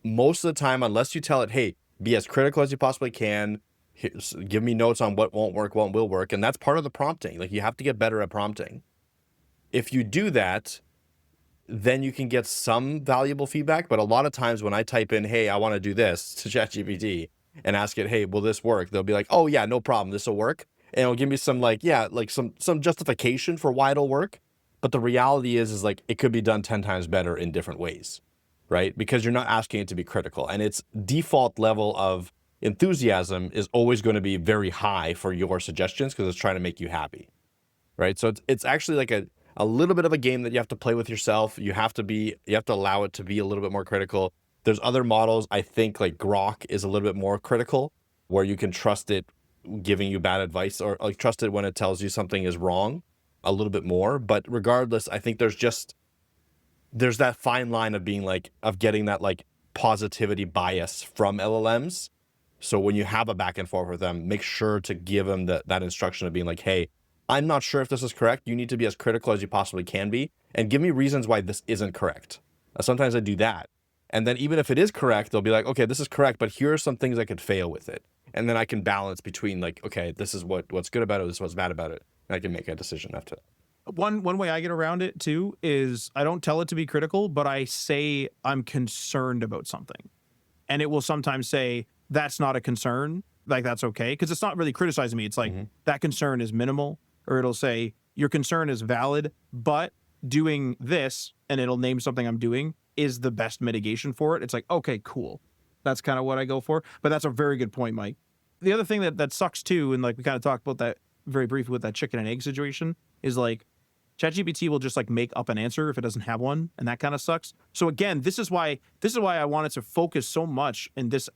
most of the time, unless you tell it, hey, be as critical as you possibly can, give me notes on what won't work, what will work. And that's part of the prompting. Like, you have to get better at prompting. If you do that, then you can get some valuable feedback. But a lot of times when I type in, hey, I want to do this to ChatGPT and ask it, hey, will this work? They'll be like, oh yeah, no problem, this will work. And it'll give me some like, yeah, like some justification for why it'll work. But the reality is like it could be done 10 times better in different ways, right? Because you're not asking it to be critical. And its default level of enthusiasm is always going to be very high for your suggestions because it's trying to make you happy, right? So it's actually like a little bit of a game that you have to play with yourself. You have to allow it to be a little bit more critical. There's other models, I think like Grok is a little bit more critical, where you can trust it giving you bad advice, or like trust it when it tells you something is wrong a little bit more. But regardless, I think there's that fine line of being like, of getting that like positivity bias from LLMs. So when you have a back and forth with them, make sure to give them that instruction of being like, hey, I'm not sure if this is correct. You need to be as critical as you possibly can be, and give me reasons why this isn't correct. Sometimes I do that. And then even if it is correct, they'll be like, okay, this is correct, but here are some things I could fail with it. And then I can balance between like, okay, this is what's good about it, this is what's bad about it. And I can make a decision after that. One way I get around it too is I don't tell it to be critical, but I say I'm concerned about something. And it will sometimes say, that's not a concern. Like, that's okay. Because it's not really criticizing me. It's like, that concern is minimal. Or it'll say, your concern is valid, but doing this, and it'll name something I'm doing, is the best mitigation for it. It's like, okay, cool. That's kind of what I go for. But that's a very good point, Mike. The other thing that sucks too, and like we kind of talked about that very briefly with that chicken and egg situation, is like ChatGPT will just like make up an answer if it doesn't have one, and that kind of sucks. So again, this is why I wanted to focus so much in this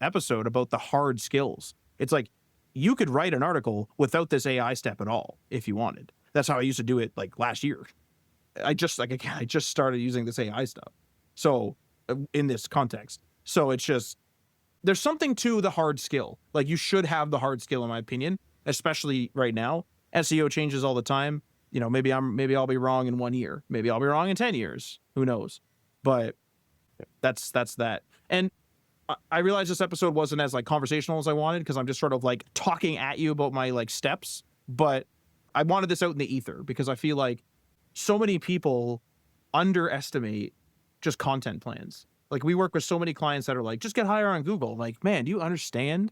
episode about the hard skills. It's like, you could write an article without this AI step at all if you wanted. That's how I used to do it like last year. I just started using this AI stuff. So in this context, so it's just, there's something to the hard skill. Like, you should have the hard skill, in my opinion, especially right now. SEO changes all the time. You know, maybe I'll be wrong in 1 year. Maybe I'll be wrong in 10 years. Who knows? But that's that. And I realized this episode wasn't as like conversational as I wanted, because I'm just sort of like talking at you about my like steps, but I wanted this out in the ether because I feel like so many people underestimate just content plans. Like, we work with so many clients that are like, just get higher on Google. Like, man, do you understand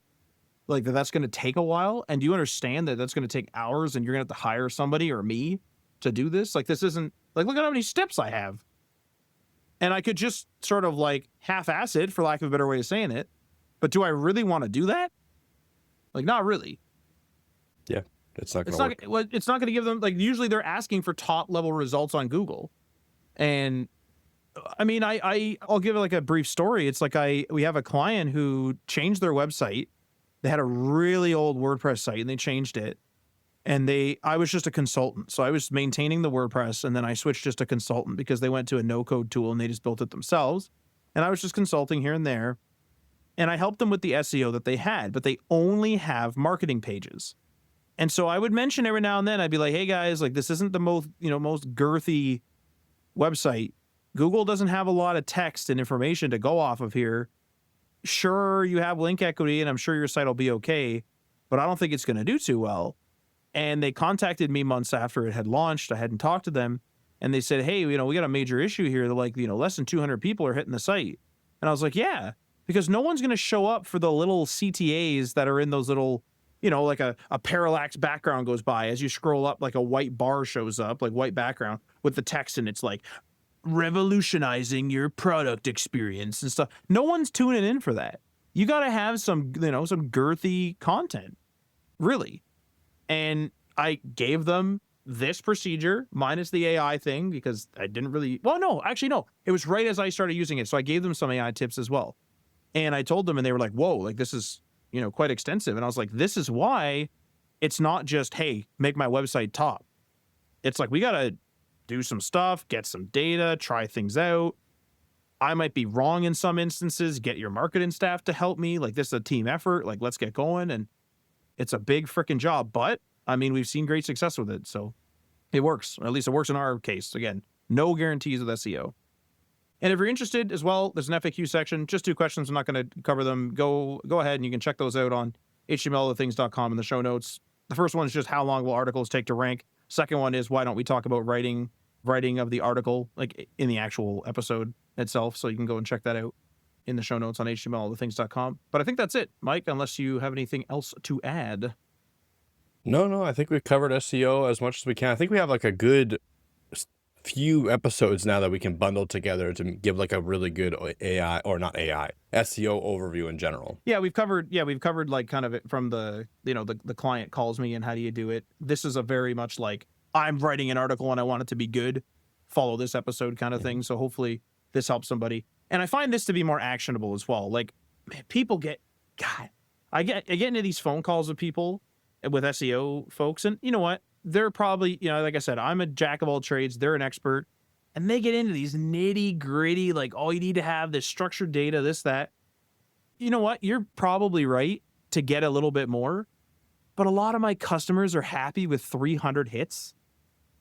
like that's going to take a while? And do you understand that that's going to take hours and you're going to have to hire somebody or me to do this? Like, this isn't like, look at how many steps I have. And I could just sort of like half-ass it, for lack of a better way of saying it. But do I really want to do that? Like, not really. Yeah, it's not going to work. Well, it's not going to give them, like, usually they're asking for top level results on Google. And I mean, I'll give it like a brief story. It's like we have a client who changed their website. They had a really old WordPress site and they changed it. And I was just a consultant. So I was maintaining the WordPress, and then I switched just to consultant because they went to a no-code tool and they just built it themselves. And I was just consulting here and there. And I helped them with the SEO that they had, but they only have marketing pages. And so I would mention every now and then, I'd be like, hey guys, like, this isn't the most girthy website. Google doesn't have a lot of text and information to go off of here. Sure, you have link equity and I'm sure your site will be okay, but I don't think it's going to do too well. And they contacted me months after it had launched. I hadn't talked to them. And they said, hey, we got a major issue here. They're like, less than 200 people are hitting the site. And I was like, yeah, because no one's going to show up for the little CTAs that are in those little, like a parallax background goes by. As you scroll up, like a white bar shows up, like white background with the text. And it's like, revolutionizing your product experience and stuff. No one's tuning in for that. You got to have some girthy content, really. And I gave them this procedure minus the AI thing because I didn't really, no. It was right as I started using it. So I gave them some AI tips as well. And I told them, and they were like, whoa, like, this is, quite extensive. And I was like, this is why it's not just, hey, make my website top. It's like, we got to do some stuff, get some data, try things out. I might be wrong in some instances. Get your marketing staff to help me. Like, this is a team effort. Like, let's get going. And it's a big freaking job, but I mean, we've seen great success with it. So it works, or at least it works in our case. Again, no guarantees with SEO. And if you're interested as well, there's an FAQ section, just 2 questions. I'm not going to cover them. Go ahead and you can check those out on htmlotherthings.com in the show notes. The first one is just how long will articles take to rank? Second one is why don't we talk about writing writing of the article, like in the actual episode itself. So you can go and check that out in the show notes on htmlallthethings.com. But I think that's it, Mike, unless you have anything else to add. No, I think we've covered SEO as much as we can. I think we have like a good few episodes now that we can bundle together to give like a really good AI, or not AI, SEO overview in general. Yeah, we've covered like kind of it from the, the client calls me and how do you do it. This is a very much like, I'm writing an article and I want it to be good. Follow this episode kind of thing. So hopefully this helps somebody. And I find this to be more actionable as well. Like, man, people I get into these phone calls with people with SEO folks, and you know what? They're probably, like I said, I'm a jack of all trades. They're an expert, and they get into these nitty gritty, like, all you need to have this structured data, this, that. You know what? You're probably right to get a little bit more, but a lot of my customers are happy with 300 hits.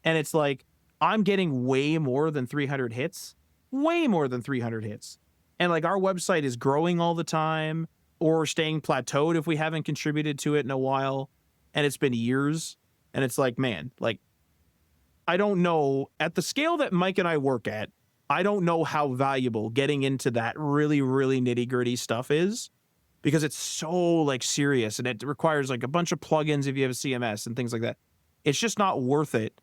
And it's like, I'm getting way more than 300 hits, And like our website is growing all the time or staying plateaued if we haven't contributed to it in a while. And it's been years. And it's like, man, like, I don't know, at the scale that Mike and I work at, I don't know how valuable getting into that really, really nitty gritty stuff is, because it's so like serious and it requires like a bunch of plugins if you have a CMS and things like that. It's just not worth it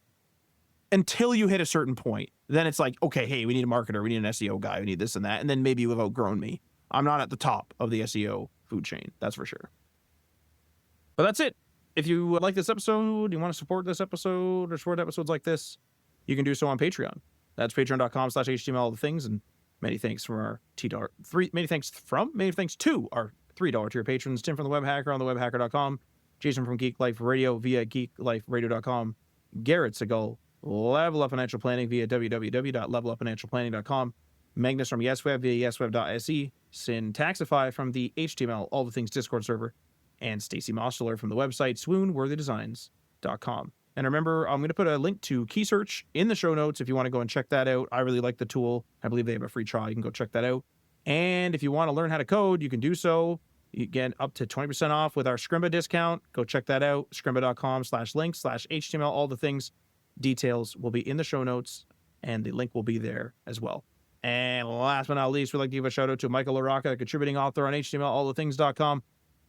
until you hit a certain point. Then it's like, okay, hey, we need a marketer, we need an SEO guy, we need this and that. And then maybe you've outgrown me. I'm not at the top of the SEO food chain, that's for sure. But that's it. If you like this episode, you want to support this episode or support episodes like this, you can do so on Patreon. That's patreon.com/htmlallthethings. And many thanks to our $3 tier patrons. Tim from the Web Hacker on the webhacker.com. Jason from Geek Life Radio via geekliferadio.com. Garrett Segal, Level Up Financial Planning via www.levelupfinancialplanning.com. Magnus from YesWeb via yesweb.se. Syntaxify from the HTML All the Things Discord server. And Stacy Mosteler from the website swoonworthydesigns.com. And remember, I'm going to put a link to Key Search in the show notes if you want to go and check that out. I really like the tool. I believe they have a free trial. You can go check that out. And if you want to learn how to code, you can do so. You get up to 20% off with our Scrimba discount. Go check that out. Scrimba.com/link/HTML. All the things. Details will be in the show notes, and the link will be there as well. And last but not least, we'd like to give a shout out to Michael LaRocca, a contributing author on HTMLallthethings.com.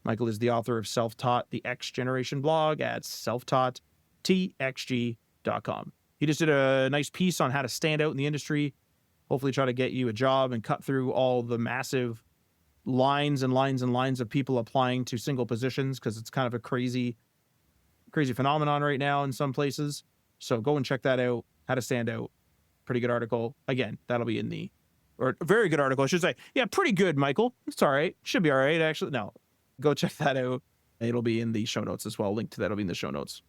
Michael is the author of Self-Taught, the X Generation blog at selftaughttxg.com. He just did a nice piece on how to stand out in the industry, hopefully try to get you a job and cut through all the massive lines and lines and lines of people applying to single positions, because it's kind of a crazy phenomenon right now in some places. So go and check that out, how to stand out. Pretty good article. Again, that'll be in the, or a very good article, I should say. Yeah, pretty good, Michael. It's all right. Should be all right, actually. No. Go check that out. It'll be in the show notes as well. Link to that will be in the show notes.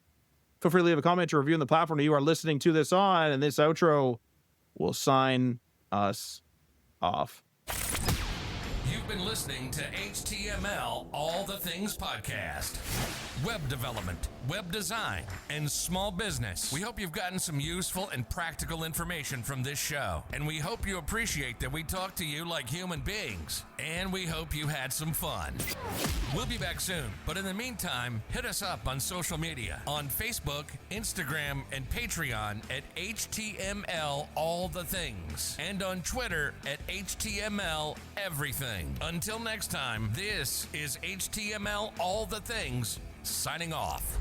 Feel free to leave a comment or review on the platform that you are listening to this on, and this outro will sign us off. You've been listening to HTML All the Things podcast. Web development, web design, and small business. We hope you've gotten some useful and practical information from this show. And we hope you appreciate that we talk to you like human beings. And we hope you had some fun. We'll be back soon. But in the meantime, hit us up on social media. On Facebook, Instagram, and Patreon at HTML All the Things. And on Twitter at HTML Everything. Until next time, this is HTML All the Things, signing off.